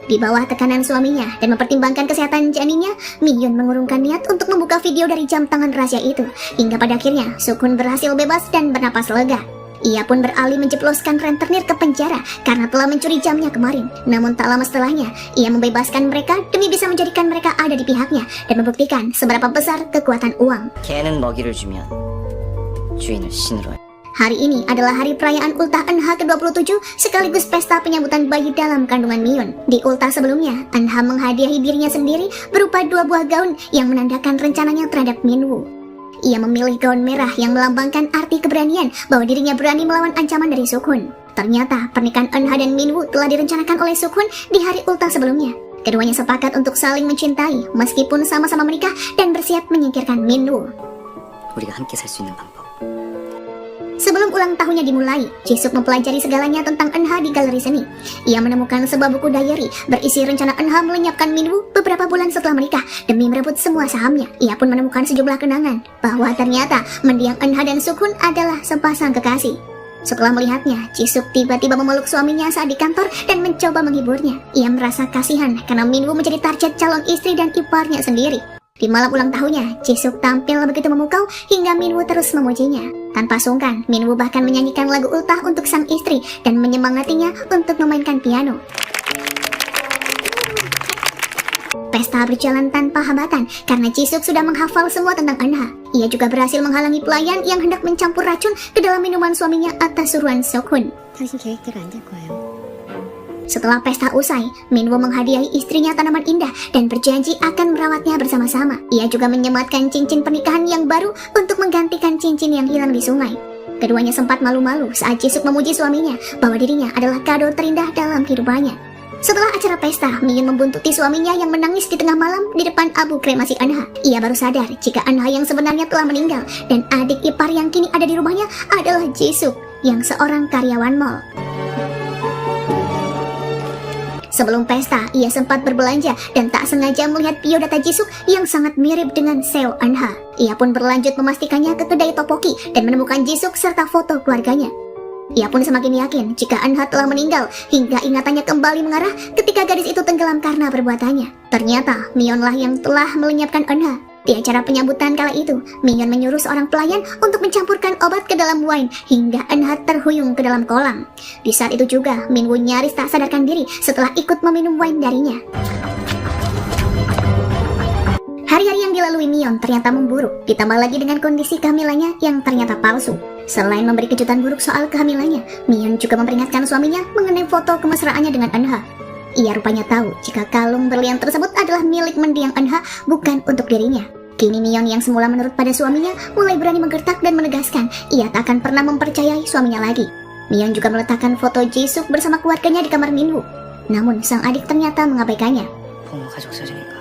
Di bawah tekanan suaminya dan mempertimbangkan kesehatan janinnya, Mion mengurungkan niat untuk membuka video dari jam tangan rahasia itu. Hingga pada akhirnya, Suk-hun berhasil bebas dan bernapas lega. Ia pun beralih menjebloskan rentenir ke penjara karena telah mencuri jamnya kemarin. Namun tak lama setelahnya, ia membebaskan mereka demi bisa menjadikan mereka ada di pihaknya dan membuktikan seberapa besar kekuatan uang. 개는 먹이를 주면 주인을 신으로 해. Hari ini adalah hari perayaan ultah Eunha ke-27 sekaligus pesta penyambutan bayi dalam kandungan Mion. Di ultah sebelumnya, Eunha menghadiahi dirinya sendiri berupa 2 buah gaun yang menandakan rencananya terhadap Minwoo. Ia memilih gaun merah yang melambangkan arti keberanian bahwa dirinya berani melawan ancaman dari Suk-hun. Ternyata pernikahan Eunha dan Minwoo telah direncanakan oleh Suk-hun di hari ultah sebelumnya. Keduanya sepakat untuk saling mencintai meskipun sama-sama menikah dan bersiap menyingkirkan Minwoo. 우리가 함께 살 수 있는 방법. Sebelum ulang tahunnya dimulai, Jisuk mempelajari segalanya tentang Eunha di galeri seni. Ia menemukan sebuah buku diary berisi rencana Eunha melenyapkan Minwoo beberapa bulan setelah menikah demi merebut semua sahamnya. Ia pun menemukan sejumlah kenangan bahwa ternyata mendiang Eunha dan Sukhun adalah sepasang kekasih. Setelah melihatnya, Jisuk tiba-tiba memeluk suaminya saat di kantor dan mencoba menghiburnya. Ia merasa kasihan karena Minwoo menjadi target calon istri dan iparnya sendiri. Di malam ulang tahunnya, Jisuk tampil begitu memukau hingga Minwoo terus memujinya. Tanpa sungkan, Minwoo bahkan menyanyikan lagu ultah untuk sang istri dan menyemangatinya untuk memainkan piano. Pesta berjalan tanpa hambatan karena Jisuk sudah menghafal semua tentang Eunha. Ia juga berhasil menghalangi pelayan yang hendak mencampur racun ke dalam minuman suaminya atas suruhan Sukhun. 당신 계획대로 안 될 거예요. Setelah pesta usai, Minwoo menghadiahi istrinya tanaman indah dan berjanji akan merawatnya bersama-sama. Ia juga menyematkan cincin pernikahan yang baru untuk menggantikan cincin yang hilang di sungai. Keduanya sempat malu-malu saat Jisuk memuji suaminya bahwa dirinya adalah kado terindah dalam kehidupannya. Setelah acara pesta, Mion membuntuti suaminya yang menangis di tengah malam di depan abu kremasi Eunha. Ia baru sadar jika Eunha yang sebenarnya telah meninggal dan adik ipar yang kini ada di rumahnya adalah Jisuk yang seorang karyawan mall. Sebelum pesta, ia sempat berbelanja dan tak sengaja melihat biodata Jisuk yang sangat mirip dengan Seo Eunha. Ia pun berlanjut memastikannya ke kedai topoki dan menemukan Jisuk serta foto keluarganya. Ia pun semakin yakin jika Eunha telah meninggal hingga ingatannya kembali mengarah ketika gadis itu tenggelam karena perbuatannya. Ternyata Mionlah yang telah melenyapkan Eunha. Di acara penyambutan kala itu, Mion menyuruh seorang pelayan untuk mencampurkan obat ke dalam wine hingga Eunha terhuyung ke dalam kolam. Di saat itu juga, Minwoo nyaris tak sadarkan diri setelah ikut meminum wine darinya. Hari-hari yang dilalui Mion ternyata memburuk, ditambah lagi dengan kondisi kehamilannya yang ternyata palsu. Selain memberi kejutan buruk soal kehamilannya, Mion juga memperingatkan suaminya mengenai foto kemesraannya dengan Eunha. Ia rupanya tahu jika kalung berlian tersebut adalah milik mendiang Eunha, bukan untuk dirinya. Kini Mion yang semula menurut pada suaminya mulai berani menggertak dan menegaskan ia tak akan pernah mempercayai suaminya lagi. Mion juga meletakkan foto Jisuk bersama keluarganya di kamar Minwoo. Namun sang adik ternyata mengabaikannya. 부모 가족 사진이니까.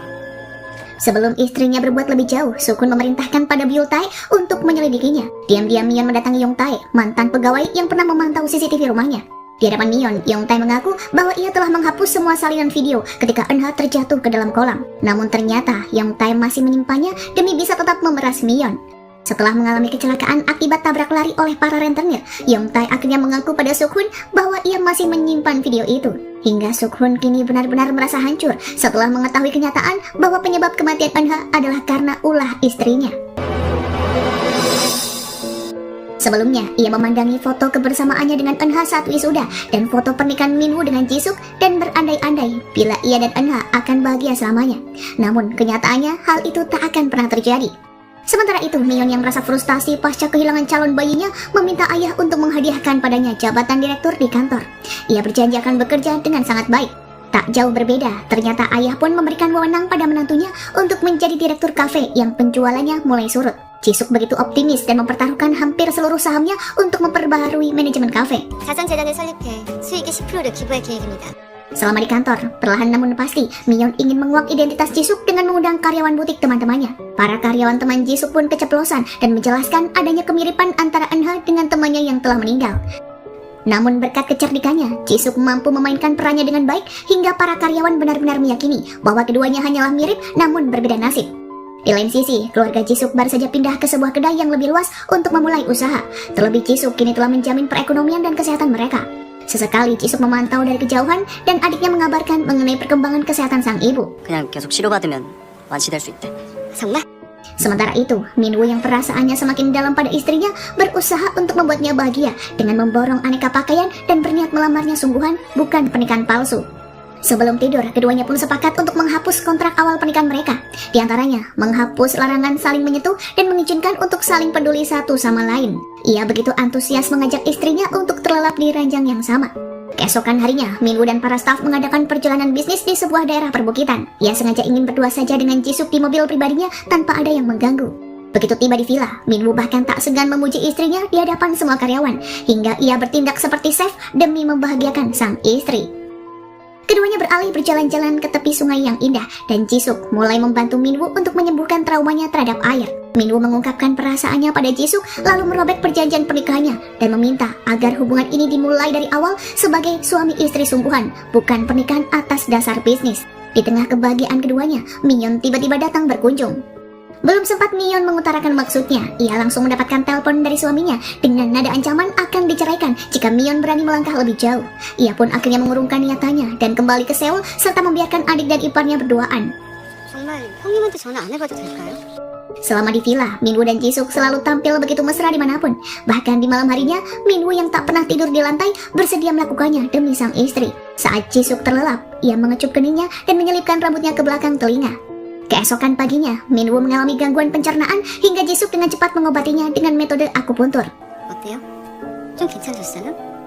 Sebelum istrinya berbuat lebih jauh, Sukhun memerintahkan pada Byul Tae untuk menyelidikinya. Diam-diam Mion mendatangi Yong Tae, mantan pegawai yang pernah memantau CCTV rumahnya. Di hadapan Mion, Yong Tae mengaku bahwa ia telah menghapus semua salinan video ketika Eunha terjatuh ke dalam kolam. Namun ternyata Yong Tae masih menyimpannya demi bisa tetap memeras Mion. Setelah mengalami kecelakaan akibat tabrak lari oleh para rentenir, Yong Tae akhirnya mengaku pada Sukhun bahwa ia masih menyimpan video itu. Hingga Sukhun kini benar-benar merasa hancur setelah mengetahui kenyataan bahwa penyebab kematian Eunha adalah karena ulah istrinya. Sebelumnya, ia memandangi foto kebersamaannya dengan Eunha saat wisuda dan foto pernikahan Minwoo dengan Jisuk dan berandai-andai bila ia dan Eunha akan bahagia selamanya. Namun, kenyataannya hal itu tak akan pernah terjadi. Sementara itu, Mion yang merasa frustasi pasca kehilangan calon bayinya meminta ayah untuk menghadiahkan padanya jabatan direktur di kantor. Ia berjanji akan bekerja dengan sangat baik. Tak jauh berbeda, ternyata ayah pun memberikan wewenang pada menantunya untuk menjadi direktur kafe yang penjualannya mulai surut. Jisuk begitu optimis dan mempertaruhkan hampir seluruh sahamnya untuk memperbaharui manajemen kafe. 가전재단을 설립해 수익의 10%를 기부할 계획입니다. Selama di kantor, perlahan namun pasti, Mion ingin menguak identitas Jisuk dengan mengundang karyawan butik teman-temannya. Para karyawan teman Jisuk pun keceplosan dan menjelaskan adanya kemiripan antara Eunha dengan temannya yang telah meninggal. Namun berkat kecerdikannya, Jisuk mampu memainkan perannya dengan baik hingga para karyawan benar-benar meyakini bahwa keduanya hanyalah mirip namun berbeda nasib. Di lain sisi, keluarga Jisuk baru saja pindah ke sebuah kedai yang lebih luas untuk memulai usaha. Terlebih Jisuk kini telah menjamin perekonomian dan kesehatan mereka. Sesekali Jisuk memantau dari kejauhan dan adiknya mengabarkan mengenai perkembangan kesehatan sang ibu. 그냥 계속 치료받으면 완치될 수 있대. 정말? Sementara itu, Minwoo yang perasaannya semakin dalam pada istrinya berusaha untuk membuatnya bahagia dengan memborong aneka pakaian dan berniat melamarnya sungguhan, bukan pernikahan palsu. Sebelum tidur, keduanya pun sepakat untuk menghapus kontrak awal pernikahan mereka. Di antaranya, menghapus larangan saling menyentuh dan mengizinkan untuk saling peduli satu sama lain. Ia begitu antusias mengajak istrinya untuk terlelap di ranjang yang sama. Keesokan harinya, Minwoo dan para staf mengadakan perjalanan bisnis di sebuah daerah perbukitan. Ia sengaja ingin berdua saja dengan Jisuk di mobil pribadinya tanpa ada yang mengganggu. Begitu tiba di villa, Minwoo bahkan tak segan memuji istrinya di hadapan semua karyawan, hingga ia bertindak seperti chef demi membahagiakan sang istri. Keduanya beralih berjalan-jalan ke tepi sungai yang indah dan Jisuk mulai membantu Minwoo untuk menyembuhkan traumanya terhadap air. Minwoo mengungkapkan perasaannya pada Jisuk lalu merobek perjanjian pernikahannya dan meminta agar hubungan ini dimulai dari awal sebagai suami istri sungguhan, bukan pernikahan atas dasar bisnis. Di tengah kebahagiaan keduanya, Minyeon tiba-tiba datang berkunjung. Belum sempat Minyeon mengutarakan maksudnya, ia langsung mendapatkan telepon dari suaminya dengan nada ancaman akan diceraikan jika Minyeon berani melangkah lebih jauh. Ia pun akhirnya mengurungkan niatannya dan kembali ke Seoul serta membiarkan adik dan iparnya berduaan. 정말 형님한테 전화 안 해봐도 될까요? Selama di villa, Minwoo dan Jisuk selalu tampil begitu mesra dimanapun. Bahkan di malam harinya, Minwoo yang tak pernah tidur di lantai bersedia melakukannya demi sang istri. Saat Jisuk terlelap, ia mengecup keningnya dan menyelipkan rambutnya ke belakang telinga. Keesokan paginya, Minwoo mengalami gangguan pencernaan hingga Jisuk dengan cepat mengobatinya dengan metode akupuntur. 어때요? 좀 괜찮으셨어요?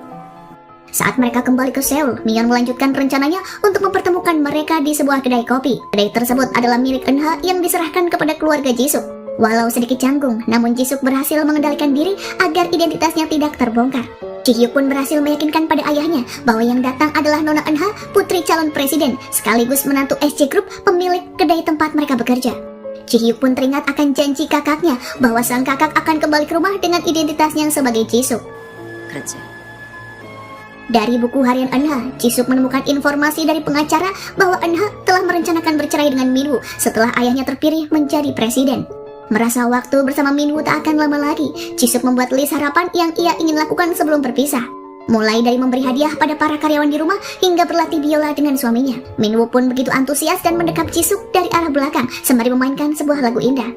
Saat mereka kembali ke Seoul, Minyeon melanjutkan rencananya untuk mempertemukan mereka di sebuah kedai kopi. Kedai tersebut adalah milik Eunha yang diserahkan kepada keluarga Jisuk. Walau sedikit canggung, namun Jisuk berhasil mengendalikan diri agar identitasnya tidak terbongkar. Ji-hyuk pun berhasil meyakinkan pada ayahnya bahwa yang datang adalah Nona Eunha, putri calon presiden, sekaligus menantu SC Group, pemilik kedai tempat mereka bekerja. Ji-hyuk pun teringat akan janji kakaknya bahwa sang kakak akan kembali ke rumah dengan identitasnya sebagai Jisuk. 그랬지. Dari buku harian Eunha, Jisuk menemukan informasi dari pengacara bahwa Eunha telah merencanakan bercerai dengan Minwoo setelah ayahnya terpilih menjadi presiden. Merasa waktu bersama Minwoo tak akan lama lagi, Jisuk membuat list harapan yang ia ingin lakukan sebelum berpisah. Mulai dari memberi hadiah pada para karyawan di rumah hingga berlatih biola dengan suaminya. Minwoo pun begitu antusias dan mendekap Jisuk dari arah belakang sembari memainkan sebuah lagu indah.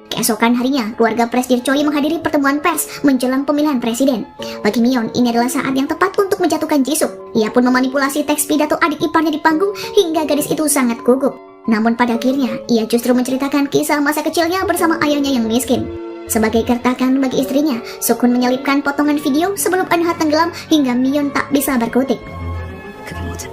Keesokan harinya, keluarga Presiden Choi menghadiri pertemuan pers menjelang pemilihan presiden. Bagi Minyeon, ini adalah saat yang tepat untuk menjatuhkan Jisuk. Ia pun memanipulasi teks pidato adik iparnya di panggung hingga gadis itu sangat gugup. Namun pada akhirnya, ia justru menceritakan kisah masa kecilnya bersama ayahnya yang miskin. Sebagai gertakan bagi istrinya, Sukun menyelipkan potongan video sebelum Eunha tenggelam hingga Minyeon tak bisa berkutik. 그게 뭐지?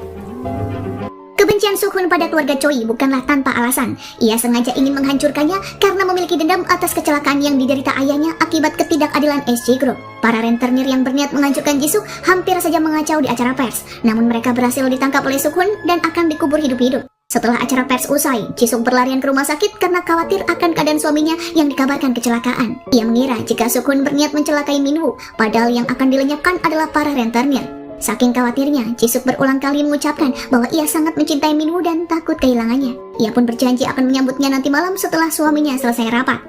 Kebencian Sukun pada keluarga Choi bukanlah tanpa alasan. Ia sengaja ingin menghancurkannya karena memiliki dendam atas kecelakaan yang diderita ayahnya akibat ketidakadilan SC Group. Para rentenir yang berniat menghancurkan Jisuk hampir saja mengacau di acara pers. Namun mereka berhasil ditangkap oleh Sukun dan akan dikubur hidup-hidup. Setelah acara pers usai, Jisuk berlarian ke rumah sakit karena khawatir akan keadaan suaminya yang dikabarkan kecelakaan. Ia mengira jika Sukun berniat mencelakai Minwoo, padahal yang akan dilenyapkan adalah para rentenir. Saking khawatirnya, Jisuk berulang kali mengucapkan bahwa ia sangat mencintai Minwoo dan takut kehilangannya. Ia pun berjanji akan menyambutnya nanti malam setelah suaminya selesai rapat.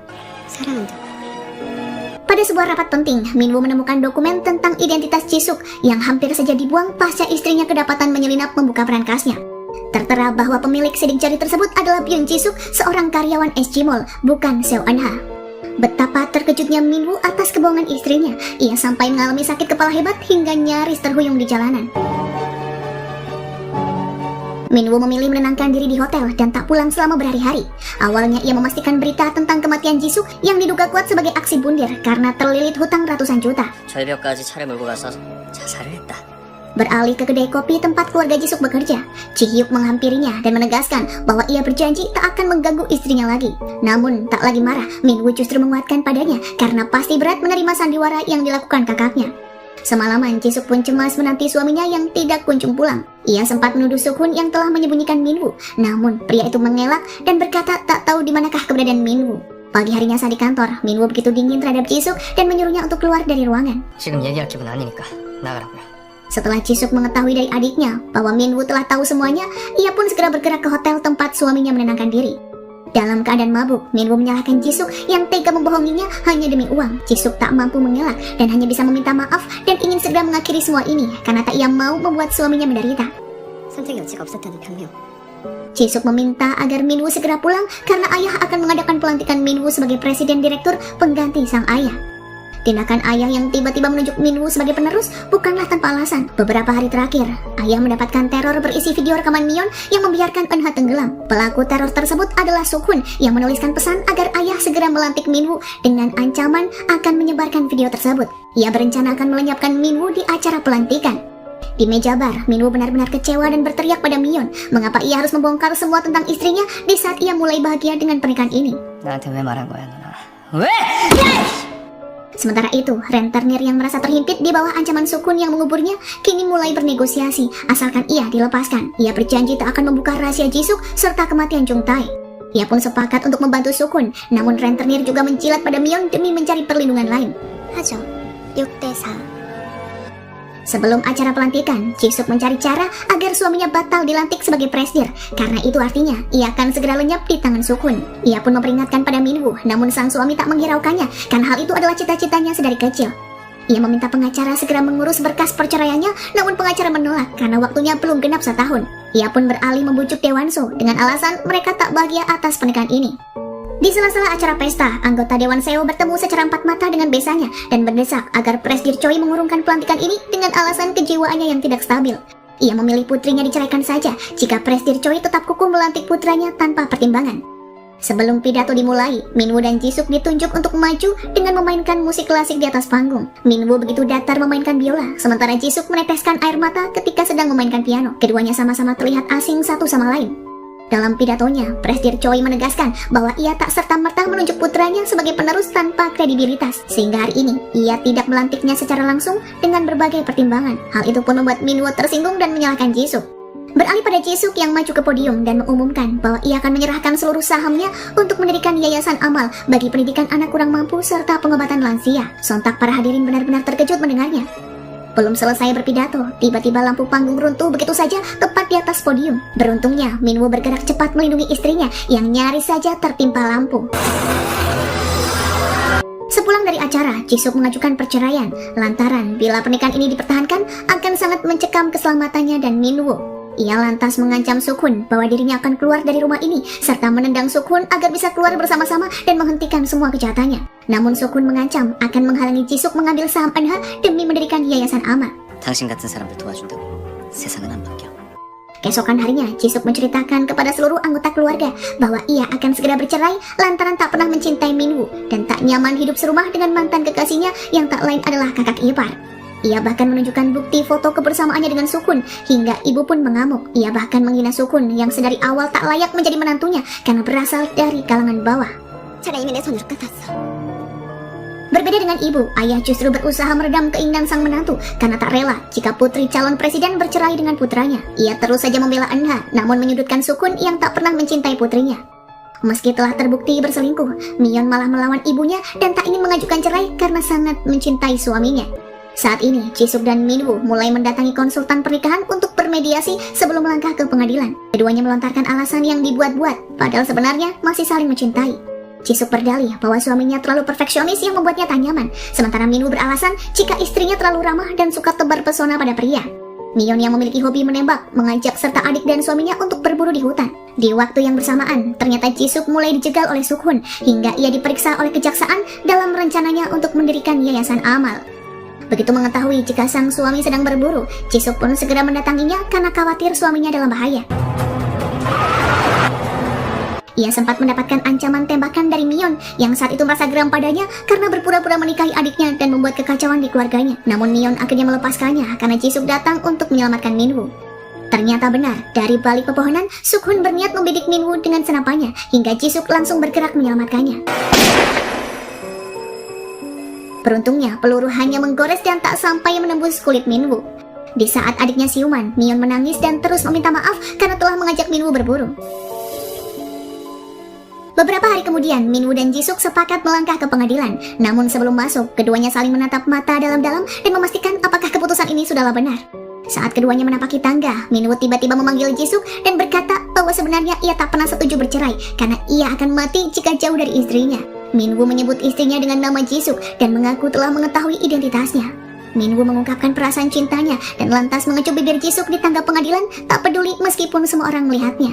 사랑한다. Pada sebuah rapat penting, Minwoo menemukan dokumen tentang identitas Jisuk yang hampir saja dibuang pasca istrinya kedapatan menyelinap membuka berangkasnya. Tertera bahwa pemilik sidik jari tersebut adalah Byung Jisuk, seorang karyawan SG Mall, bukan Seo Eunha. Betapa terkejutnya Minwoo atas kebohongan istrinya. Ia sampai mengalami sakit kepala hebat hingga nyaris terhuyung di jalanan. Minwoo memilih menenangkan diri di hotel dan tak pulang selama berhari-hari. Awalnya ia memastikan berita tentang kematian Jisuk yang diduga kuat sebagai aksi bundir karena terlilit hutang ratusan juta. 절벽까지 차를 몰고 가서 자살을 했다. Beralih ke kedai kopi tempat keluarga Jisuk bekerja, Ji-hyuk menghampirinya dan menegaskan bahwa ia berjanji tak akan mengganggu istrinya lagi. Namun, tak lagi marah, Minwoo justru menguatkan padanya karena pasti berat menerima sandiwara yang dilakukan kakaknya. Semalaman, Jisuk pun cemas menanti suaminya yang tidak kunjung pulang. Ia sempat menuduh Sukun yang telah menyembunyikan Minwoo. Namun, pria itu mengelak dan berkata tak tahu di manakah keberadaan Minwoo. Pagi harinya saat di kantor, Minwoo begitu dingin terhadap Jisuk dan menyuruhnya untuk keluar dari ruangan. 지금 얘기할 기분 아니니까 나가라고요. Setelah Jisuk mengetahui dari adiknya bahwa Minwoo telah tahu semuanya, ia pun segera bergerak ke hotel tempat suaminya menenangkan diri. Dalam keadaan mabuk, Minwoo menyalahkan Jisuk yang tega membohonginya hanya demi uang. Jisuk tak mampu mengelak dan hanya bisa meminta maaf dan ingin segera mengakhiri semua ini karena tak ia mau membuat suaminya menderita. 선택의 여지가 없었다는 변명. Jisuk meminta agar Minwoo segera pulang karena ayah akan mengadakan pelantikan Minwoo sebagai presiden direktur pengganti sang ayah. Tindakan ayah yang tiba-tiba menunjuk Minwoo sebagai penerus bukanlah tanpa alasan. Beberapa hari terakhir, ayah mendapatkan teror berisi video rekaman Minyeon yang membiarkan Eunha tenggelam. Pelaku teror tersebut adalah Sukun yang menuliskan pesan agar ayah segera melantik Minwoo dengan ancaman akan menyebarkan video tersebut. Ia berencana akan melenyapkan Minwoo di acara pelantikan. Di meja bar, Minwoo benar-benar kecewa dan berteriak pada Minyeon mengapa ia harus membongkar semua tentang istrinya di saat ia mulai bahagia dengan pernikahan ini. 나한테 왜 말한 거야, 누나? 왜? Sementara itu, rentenir yang merasa terhimpit di bawah ancaman Sukun yang menguburnya kini mulai bernegosiasi asalkan ia dilepaskan. Ia berjanji tak akan membuka rahasia Jisuk serta kematian Jung Tae. Ia pun sepakat untuk membantu Sukun, namun rentenir juga menjilat pada Mion demi mencari perlindungan lain. 하죠. 6대4. Sebelum acara pelantikan, Jisuk mencari cara agar suaminya batal dilantik sebagai presdir. Karena itu artinya, ia akan segera lenyap di tangan Sukun. Ia pun memperingatkan pada Minwoo, namun sang suami tak menghiraukannya, karena hal itu adalah cita-citanya sedari kecil. Ia meminta pengacara segera mengurus berkas perceraiannya, namun pengacara menolak karena waktunya belum genap setahun. Ia pun beralih membujuk Dewan So dengan alasan mereka tak bahagia atas pernikahan ini. Di sela-sela acara pesta, anggota Dewan Seo bertemu secara empat mata dengan besanya dan mendesak agar Presdir Choi mengurungkan pelantikan ini dengan alasan kejiwaannya yang tidak stabil. Ia memilih putrinya diceraikan saja jika Presdir Choi tetap kukuh melantik putranya tanpa pertimbangan. Sebelum pidato dimulai, Minwoo dan Jisuk ditunjuk untuk maju dengan memainkan musik klasik di atas panggung. Minwoo begitu datar memainkan biola, sementara Jisuk meneteskan air mata ketika sedang memainkan piano. Keduanya sama-sama terlihat asing satu sama lain. Dalam pidatonya, Presdir Choi menegaskan bahwa ia tak serta-merta menunjuk putranya sebagai penerus tanpa kredibilitas, sehingga hari ini ia tidak melantiknya secara langsung dengan berbagai pertimbangan. Hal itu pun membuat Minwoo tersinggung dan menyalahkan Jisuk. Beralih pada Jisuk yang maju ke podium dan mengumumkan bahwa ia akan menyerahkan seluruh sahamnya untuk mendirikan yayasan amal bagi pendidikan anak kurang mampu serta pengobatan lansia. Sontak para hadirin benar-benar terkejut mendengarnya. Belum selesai berpidato, tiba-tiba lampu panggung runtuh begitu saja tepat di atas podium. Beruntungnya, Minwoo bergerak cepat melindungi istrinya yang nyaris saja tertimpa lampu. Sepulang dari acara, Jisuk mengajukan perceraian lantaran bila pernikahan ini dipertahankan akan sangat mencekam keselamatannya dan Minwoo. Ia lantas mengancam Sukun bahwa dirinya akan keluar dari rumah ini serta menendang Sukun agar bisa keluar bersama-sama dan menghentikan semua kejahatannya. Namun Sukun mengancam akan menghalangi Jisuk mengambil saham Eunha demi mendirikan yayasan amal. 당신 같은 사람들 도와준다고 세상은 안 바뀌어. Keesokan harinya, Jisuk menceritakan kepada seluruh anggota keluarga bahwa ia akan segera bercerai lantaran tak pernah mencintai Minwoo dan tak nyaman hidup serumah dengan mantan kekasihnya yang tak lain adalah kakak ipar. Ia bahkan menunjukkan bukti foto kebersamaannya dengan Sukun, hingga ibu pun mengamuk. Ia bahkan menghina Sukun yang sedari awal tak layak menjadi menantunya karena berasal dari kalangan bawah. 제가 이미 내 손으로 끊었어. Berbeda dengan ibu, ayah justru berusaha meredam keinginan sang menantu karena tak rela jika putri calon presiden bercerai dengan putranya. Ia terus saja membela Eunha, namun menyudutkan Sukun yang tak pernah mencintai putrinya. Meski telah terbukti berselingkuh, Mion malah melawan ibunya dan tak ingin mengajukan cerai karena sangat mencintai suaminya. Saat ini, Jisuk dan Minwoo mulai mendatangi konsultan pernikahan untuk bermediasi sebelum melangkah ke pengadilan. Keduanya melontarkan alasan yang dibuat-buat, padahal sebenarnya masih saling mencintai. Jisuk berdalih bahwa suaminya terlalu perfeksionis yang membuatnya tak nyaman, sementara Minwoo beralasan jika istrinya terlalu ramah dan suka tebar pesona pada pria. Mion yang memiliki hobi menembak, mengajak serta adik dan suaminya untuk berburu di hutan. Di waktu yang bersamaan, ternyata Jisuk mulai dijegal oleh Sukun, hingga ia diperiksa oleh kejaksaan dalam rencananya untuk mendirikan yayasan amal. Begitu mengetahui jika sang suami sedang berburu, Jisuk pun segera mendatanginya karena khawatir suaminya dalam bahaya. Ia sempat mendapatkan ancaman tembakan dari Mion yang saat itu merasa geram padanya karena berpura-pura menikahi adiknya dan membuat kekacauan di keluarganya. Namun Mion akhirnya melepaskannya karena Jisuk datang untuk menyelamatkan Minwoo. Ternyata benar, dari balik pepohonan, Sukun berniat membidik Minwoo dengan senapannya hingga Jisuk langsung bergerak menyelamatkannya. Beruntungnya, peluru hanya menggores dan tak sampai menembus kulit Minwoo. Di saat adiknya siuman, Mion menangis dan terus meminta maaf karena telah mengajak Minwoo berburu. Beberapa hari kemudian, Minwoo dan Jisuk sepakat melangkah ke pengadilan. Namun sebelum masuk, keduanya saling menatap mata dalam-dalam dan memastikan apakah keputusan ini sudahlah benar. Saat keduanya menapaki tangga, Minwoo tiba-tiba memanggil Jisuk dan berkata bahwa sebenarnya ia tak pernah setuju bercerai karena ia akan mati jika jauh dari istrinya. Minwoo menyebut istrinya dengan nama Jisuk dan mengaku telah mengetahui identitasnya. Minwoo mengungkapkan perasaan cintanya dan lantas mengecup bibir Jisuk di tangga pengadilan, tak peduli meskipun semua orang melihatnya.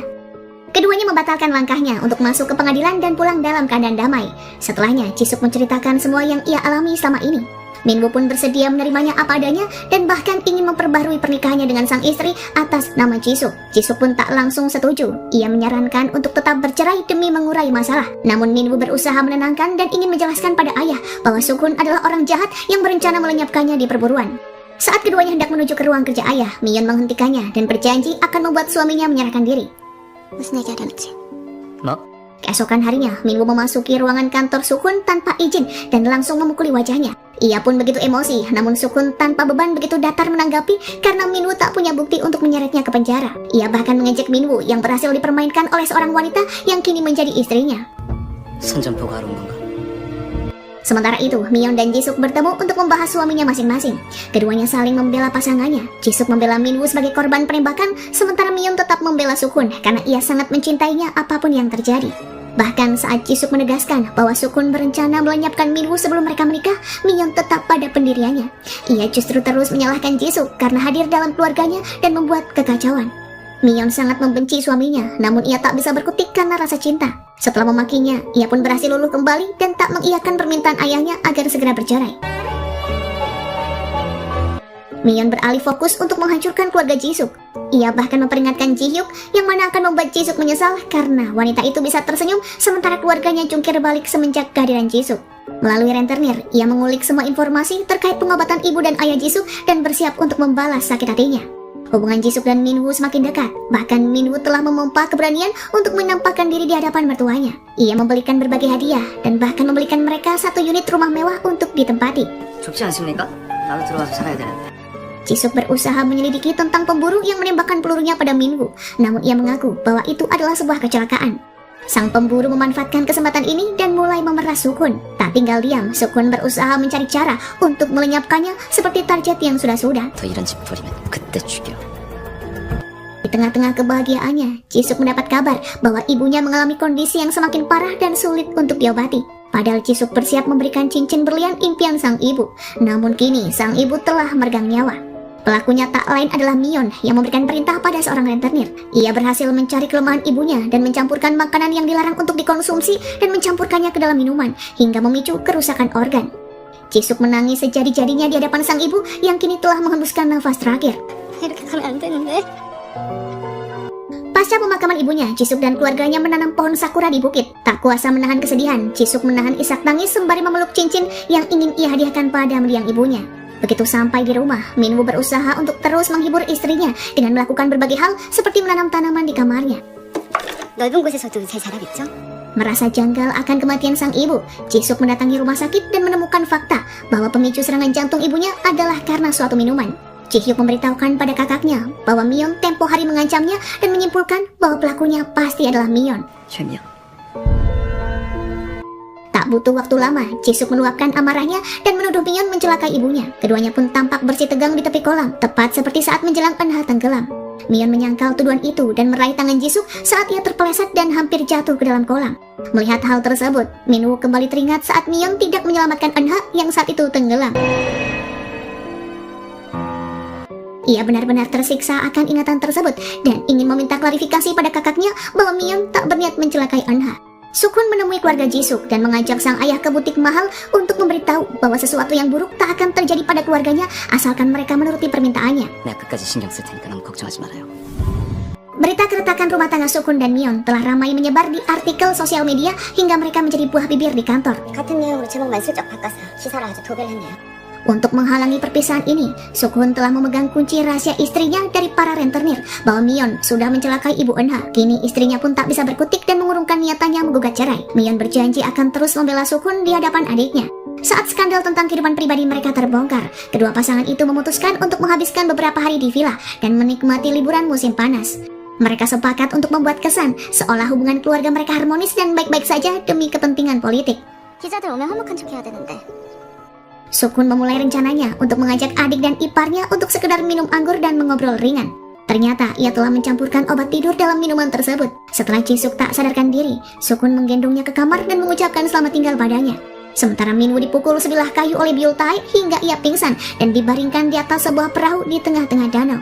Keduanya membatalkan langkahnya untuk masuk ke pengadilan dan pulang dalam keadaan damai. Setelahnya, Jisuk menceritakan semua yang ia alami selama ini. Minwoo pun bersedia menerimanya apa adanya dan bahkan ingin memperbarui pernikahannya dengan sang istri atas nama Jisuk. Jisuk pun tak langsung setuju. Ia menyarankan untuk tetap bercerai demi mengurai masalah. Namun Minwoo berusaha menenangkan dan ingin menjelaskan pada ayah bahwa Sukun adalah orang jahat yang berencana melenyapkannya di perburuan. Saat keduanya hendak menuju ke ruang kerja ayah, Mion menghentikannya dan berjanji akan membuat suaminya menyerahkan diri. 무슨 얘기 하려는지. 뭐? Keesokan harinya, Minwoo memasuki ruangan kantor Sukun tanpa izin dan langsung memukuli wajahnya. Ia pun begitu emosi, namun Sukun tanpa beban begitu datar menanggapi karena Minwoo tak punya bukti untuk menyeretnya ke penjara. Ia bahkan mengejek Minwoo yang berhasil dipermainkan oleh seorang wanita yang kini menjadi istrinya. 선전포고 하러 온 건가? Sementara itu, Mion dan Jisuk bertemu untuk membahas suaminya masing-masing. Keduanya saling membela pasangannya. Jisuk membela Minwoo sebagai korban penembakan, sementara Mion tetap membela Sukun karena ia sangat mencintainya apapun yang terjadi. Bahkan saat Jisuk menegaskan bahwa Sukun berencana melenyapkan Minwoo sebelum mereka menikah, Mion tetap pada pendiriannya. Ia justru terus menyalahkan Jisuk karena hadir dalam keluarganya dan membuat kekacauan. Mion sangat membenci suaminya, namun ia tak bisa berkutik karena rasa cinta. Setelah memakinya, ia pun berhasil luluh kembali dan tak mengiyakan permintaan ayahnya agar segera bercerai. Mion beralih fokus untuk menghancurkan keluarga Jisuk. Ia bahkan memperingatkan Ji-hyuk yang mana akan membuat Jisuk menyesal karena wanita itu bisa tersenyum sementara keluarganya jungkir balik semenjak kehadiran Jisuk. Melalui rentenir, ia mengulik semua informasi terkait pengobatan ibu dan ayah Jisuk dan bersiap untuk membalas sakit hatinya. Hubungan Jisuk dan Minwoo semakin dekat. Bahkan Minwoo telah memompa keberanian untuk menampakkan diri di hadapan mertuanya. Ia membelikan berbagai hadiah dan bahkan membelikan mereka satu unit rumah mewah untuk ditempati. 좁지 않습니까? 나도 들어가서 살아야 되는데. Jisuk berusaha menyelidiki tentang pemburu yang menembakkan pelurunya pada Minwoo, namun ia mengaku bahwa itu adalah sebuah kecelakaan. Sang pemburu memanfaatkan kesempatan ini dan mulai memeras Sukun. Tak tinggal diam, Sukun berusaha mencari cara untuk melenyapkannya seperti target yang sudah-sudah. 더 이런 짓 벌이면 그때 죽여. Di tengah-tengah kebahagiaannya, Jisuk mendapat kabar bahwa ibunya mengalami kondisi yang semakin parah dan sulit untuk diobati. Padahal Jisuk bersiap memberikan cincin berlian impian sang ibu. Namun kini sang ibu telah meregang nyawa. Pelakunya tak lain adalah Mion yang memberikan perintah pada seorang rentenir. Ia berhasil mencari kelemahan ibunya dan mencampurkan makanan yang dilarang untuk dikonsumsi dan mencampurkannya ke dalam minuman hingga memicu kerusakan organ. Jisuk menangis sejadi-jadinya di hadapan sang ibu yang kini telah menghembuskan nafas terakhir. 이렇게 가면 안 되는데. Pasca pemakaman ibunya, Jisuk dan keluarganya menanam pohon sakura di bukit. Tak kuasa menahan kesedihan, Jisuk menahan isak tangis sembari memeluk cincin yang ingin ia hadiahkan pada mendiang ibunya. Begitu sampai di rumah, Minwoo berusaha untuk terus menghibur istrinya dengan melakukan berbagai hal seperti menanam tanaman di kamarnya. 넓은 곳에서도 잘 자라겠죠? Merasa janggal akan kematian sang ibu, Jisuk mendatangi rumah sakit dan menemukan fakta bahwa pemicu serangan jantung ibunya adalah karena suatu minuman. Ji-hyuk memberitahukan pada kakaknya bahwa Mion tempo hari mengancamnya dan menyimpulkan bahwa pelakunya pasti adalah Mion. 최미야. Tak butuh waktu lama, Jisuk meluapkan amarahnya dan menuduh Mion mencelakai ibunya. Keduanya pun tampak bersih tegang di tepi kolam, tepat seperti saat menjelang Eunha tenggelam. Mion menyangkal tuduhan itu dan meraih tangan Jisuk saat ia terpeleset dan hampir jatuh ke dalam kolam. Melihat hal tersebut, Minwoo kembali teringat saat Mion tidak menyelamatkan Eunha yang saat itu tenggelam. Ia benar-benar tersiksa akan ingatan tersebut dan ingin meminta klarifikasi pada kakaknya bahwa Mion tak berniat mencelakai Eunha. Sukun menemui keluarga Jisuk dan mengajak sang ayah ke butik mahal untuk memberitahu bahwa sesuatu yang buruk tak akan terjadi pada keluarganya asalkan mereka menuruti permintaannya. 내가 끝까지 신경 쓸 테니까 너무 걱정하지 말아요. Berita keretakan rumah tangga Sukun dan Mion telah ramai menyebar di artikel sosial media hingga mereka menjadi buah bibir di kantor. 같은 내용으로 제목만 슬쩍 바꿔서 기사를 아주 도배를 했네요. Untuk menghalangi perpisahan ini, Sukun telah memegang kunci rahasia istrinya dari para rentenir bahwa Mion sudah mencelakai ibu Eunha. Kini istrinya pun tak bisa berkutik dan mengurungkan niatannya menggugat cerai. Mion berjanji akan terus membela Sukun di hadapan adiknya. Saat skandal tentang kehidupan pribadi mereka terbongkar, kedua pasangan itu memutuskan untuk menghabiskan beberapa hari di villa dan menikmati liburan musim panas. Mereka sepakat untuk membuat kesan seolah hubungan keluarga mereka harmonis dan baik-baik saja demi kepentingan politik. 기자들 오면 화목한 척 해야 되는데. Sukun memulai rencananya untuk mengajak adik dan iparnya untuk sekedar minum anggur dan mengobrol ringan. Ternyata ia telah mencampurkan obat tidur dalam minuman tersebut. Setelah Jisuk tak sadarkan diri, Sukun menggendongnya ke kamar dan mengucapkan selamat tinggal padanya. Sementara Minwoo dipukul sebilah kayu oleh Byul Tae hingga ia pingsan dan dibaringkan di atas sebuah perahu di tengah-tengah danau.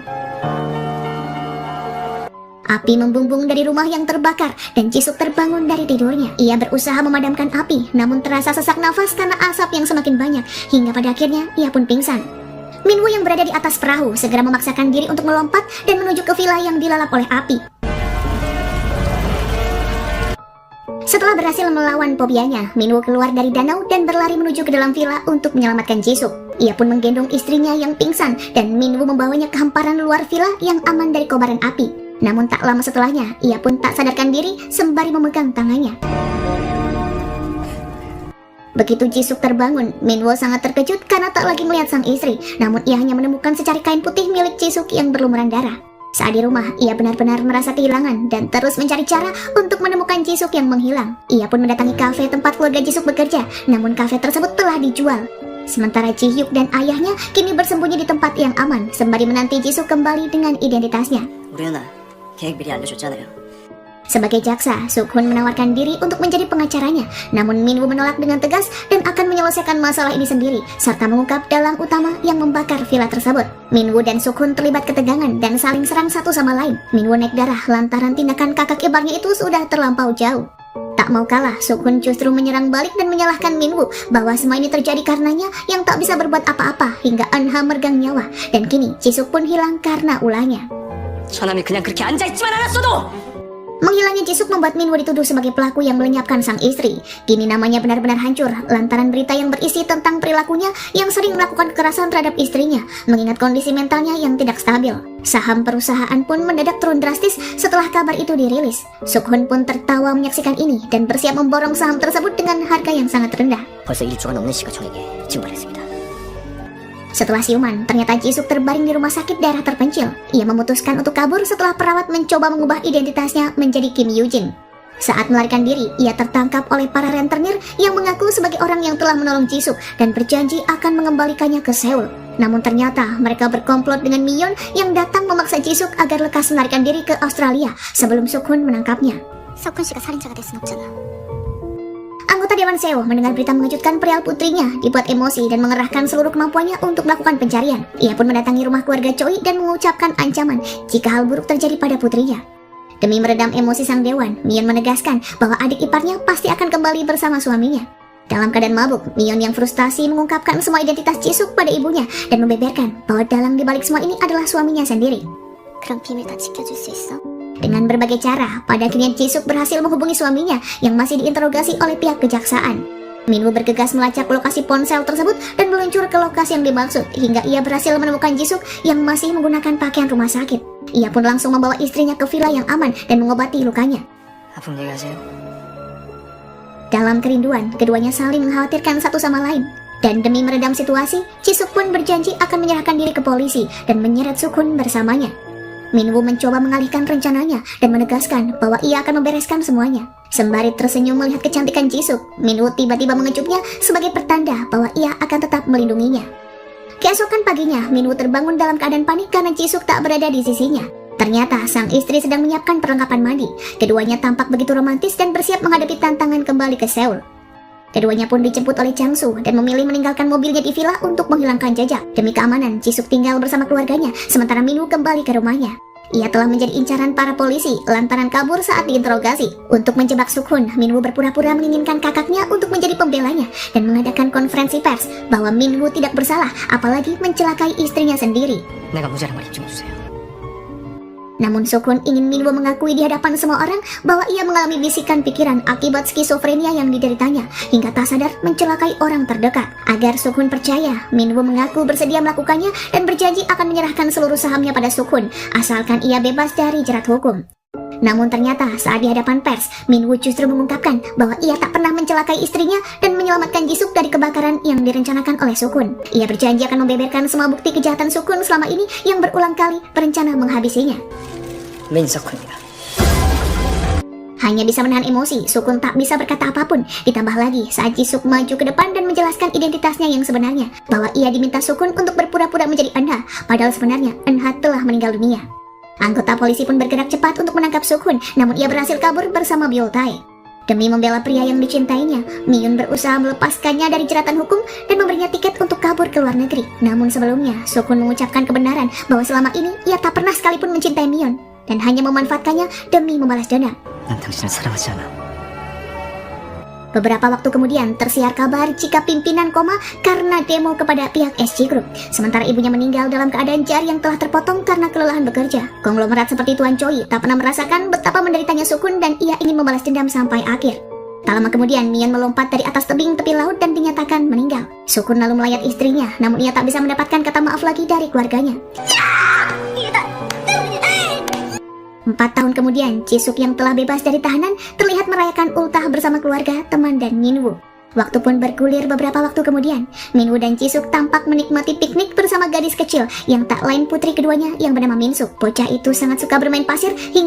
Api membumbung dari rumah yang terbakar dan Jisuk terbangun dari tidurnya. Ia berusaha memadamkan api, namun terasa sesak nafas karena asap yang semakin banyak, hingga pada akhirnya ia pun pingsan. Minwoo yang berada di atas perahu segera memaksakan diri untuk melompat dan menuju ke villa yang dilalap oleh api. Setelah berhasil melawan fobianya, Minwoo keluar dari danau dan berlari menuju ke dalam villa untuk menyelamatkan Jisuk. Ia pun menggendong istrinya yang pingsan dan Minwoo membawanya ke hamparan luar villa yang aman dari kobaran api. Namun tak lama setelahnya, ia pun tak sadarkan diri sembari memegang tangannya. Begitu Jisuk terbangun, Minwo sangat terkejut karena tak lagi melihat sang istri. Namun ia hanya menemukan secari kain putih milik Jisuk yang berlumuran darah. Saat di rumah, ia benar-benar merasa kehilangan dan terus mencari cara untuk menemukan Jisuk yang menghilang. Ia pun mendatangi kafe tempat keluarga Jisuk bekerja, namun kafe tersebut telah dijual. Sementara Ji-hyuk dan ayahnya kini bersembunyi di tempat yang aman, sembari menanti Jisuk kembali dengan identitasnya. 우리 누나 계획 미리 알려줬잖아요. Sebagai jaksa, Suk-hun menawarkan diri untuk menjadi pengacaranya. Namun Min-woo menolak dengan tegas dan akan menyelesaikan masalah ini sendiri, serta mengungkap dalang utama yang membakar villa tersebut. Min-woo dan Suk-hun terlibat ketegangan dan saling serang satu sama lain. Min-woo naik darah lantaran tindakan kakak iparnya itu sudah terlampau jauh. Tak mau kalah, Suk-hun justru menyerang balik dan menyalahkan Min-woo bahwa semua ini terjadi karenanya yang tak bisa berbuat apa-apa hingga Eun-ha meregang nyawa. Dan kini Jisuk pun hilang karena ulahnya. 저남이 그냥 그렇게 앉아있지만 않았어도! Menghilangnya Jisuk membuat Min-woo dituduh sebagai pelaku yang melenyapkan sang istri. Kini namanya benar-benar hancur lantaran berita yang berisi tentang perilakunya yang sering melakukan kekerasan terhadap istrinya, mengingat kondisi mentalnya yang tidak stabil. Saham perusahaan pun mendadak turun drastis setelah kabar itu dirilis. Suk-hun pun tertawa menyaksikan ini dan bersiap memborong saham tersebut dengan harga yang sangat rendah. 벌써 1조가 넘는 시가총액에 증발했습니다. Setelah siuman, ternyata Jisuk terbaring di rumah sakit daerah terpencil. Ia memutuskan untuk kabur setelah perawat mencoba mengubah identitasnya menjadi Kim Yoo-jin. Saat melarikan diri, ia tertangkap oleh para rentenir yang mengaku sebagai orang yang telah menolong Jisuk dan berjanji akan mengembalikannya ke Seoul. Namun ternyata mereka berkomplot dengan Miyeon yang datang memaksa Jisuk agar lekas melarikan diri ke Australia sebelum Suk-hun menangkapnya. 석훈 씨가 살인자가 될 순 없잖아. Anggota Dewan Seo mendengar berita mengejutkan perihal putrinya, dibuat emosi dan mengerahkan seluruh kemampuannya untuk melakukan pencarian. Ia pun mendatangi rumah keluarga Choi dan mengucapkan ancaman jika hal buruk terjadi pada putrinya. Demi meredam emosi sang dewan, Miyeon menegaskan bahwa adik iparnya pasti akan kembali bersama suaminya. Dalam keadaan mabuk, Miyeon yang frustasi mengungkapkan semua identitas Jisuk pada ibunya dan membeberkan bahwa dalang dibalik semua ini adalah suaminya sendiri. 그럼 비밀 다 지켜줄 수 있어? Dengan berbagai cara, pada akhirnya Jisuk berhasil menghubungi suaminya yang masih diinterogasi oleh pihak kejaksaan. Min-woo bergegas melacak lokasi ponsel tersebut dan meluncur ke lokasi yang dimaksud hingga ia berhasil menemukan Jisuk yang masih menggunakan pakaian rumah sakit. Ia pun langsung membawa istrinya ke villa yang aman dan mengobati lukanya. 아픔 얘기하세요. Dalam kerinduan, keduanya saling mengkhawatirkan satu sama lain. Dan demi meredam situasi, Jisuk pun berjanji akan menyerahkan diri ke polisi dan menyeret Suk-hun bersamanya. Min-woo mencoba mengalihkan rencananya dan menegaskan bahwa ia akan membereskan semuanya. Sembari tersenyum melihat kecantikan Jisuk, Min-woo tiba-tiba mengejutnya sebagai pertanda bahwa ia akan tetap melindunginya. Keesokan paginya, Min-woo terbangun dalam keadaan panik karena Jisuk tak berada di sisinya. Ternyata sang istri sedang menyiapkan perlengkapan mandi. Keduanya tampak begitu romantis dan bersiap menghadapi tantangan kembali ke Seoul. Keduanya pun dijemput oleh Chang-soo dan memilih meninggalkan mobilnya di villa untuk menghilangkan jejak. Demi keamanan, Jisuk tinggal bersama keluarganya, sementara Min-woo kembali ke rumahnya. Ia telah menjadi incaran para polisi lantaran kabur saat diinterogasi. Untuk menjebak Suk-hun, Min-woo berpura-pura menginginkan kakaknya untuk menjadi pembelanya dan mengadakan konferensi pers bahwa Min-woo tidak bersalah, apalagi mencelakai istrinya sendiri. 내가 무죄란 말 입증해주세요. Namun Suk-hun ingin Min-woo mengakui di hadapan semua orang bahwa ia mengalami bisikan pikiran akibat skizofrenia yang dideritanya hingga tak sadar mencelakai orang terdekat. Agar Suk-hun percaya, Min-woo mengaku bersedia melakukannya dan berjanji akan menyerahkan seluruh sahamnya pada Suk-hun asalkan ia bebas dari jerat hukum. Namun ternyata saat di hadapan pers, Min-woo justru mengungkapkan bahwa ia tak pernah mencelakai istrinya dan menyelamatkan Jisuk dari kebakaran yang direncanakan oleh Suk-hun. Ia berjanji akan membeberkan semua bukti kejahatan Suk-hun selama ini yang berulang kali berencana menghabisinya. 민석훈이다. Hanya bisa menahan emosi, Suk-hun tak bisa berkata apapun. Ditambah lagi saat Jisuk maju ke depan dan menjelaskan identitasnya yang sebenarnya, bahwa ia diminta Suk-hun untuk berpura-pura menjadi Eun-ha, padahal sebenarnya Eun-ha telah meninggal dunia. Anggota polisi pun bergerak cepat untuk menangkap Suk-hun, namun ia berhasil kabur bersama Byul-tae. Demi membela pria yang dicintainya, Miyeon berusaha melepaskannya dari jeratan hukum dan memberinya tiket untuk kabur ke luar negeri. Namun sebelumnya, Suk-hun mengucapkan kebenaran bahwa selama ini ia tak pernah sekalipun mencintai Miyeon dan hanya memanfaatkannya demi membalas dendam. 난 당신을 사랑하지 않아. Beberapa waktu kemudian tersiar kabar jika pimpinan koma karena demo kepada pihak SG Group. Sementara ibunya meninggal dalam keadaan jari yang telah terpotong karena kelelahan bekerja. Konglomerat seperti Tuan Choi tak pernah merasakan betapa menderitanya Suk-hun dan ia ingin membalas dendam sampai akhir. Tak lama kemudian, Miyeon melompat dari atas tebing tepi laut dan dinyatakan meninggal. Suk-hun lalu melayat istrinya, namun ia tak bisa mendapatkan kata maaf lagi dari keluarganya. 4 tahun kemudian, Jisuk yang telah bebas dari tahanan terlihat merayakan ultah bersama keluarga, teman, dan Min-woo. Waktu pun bergulir beberapa waktu kemudian. Minwoo dan Jisuk tampak menikmati piknik bersama gadis kecil yang tak lain putri keduanya yang bernama Minsuk. Bocah itu sangat suka bermain pasir hingga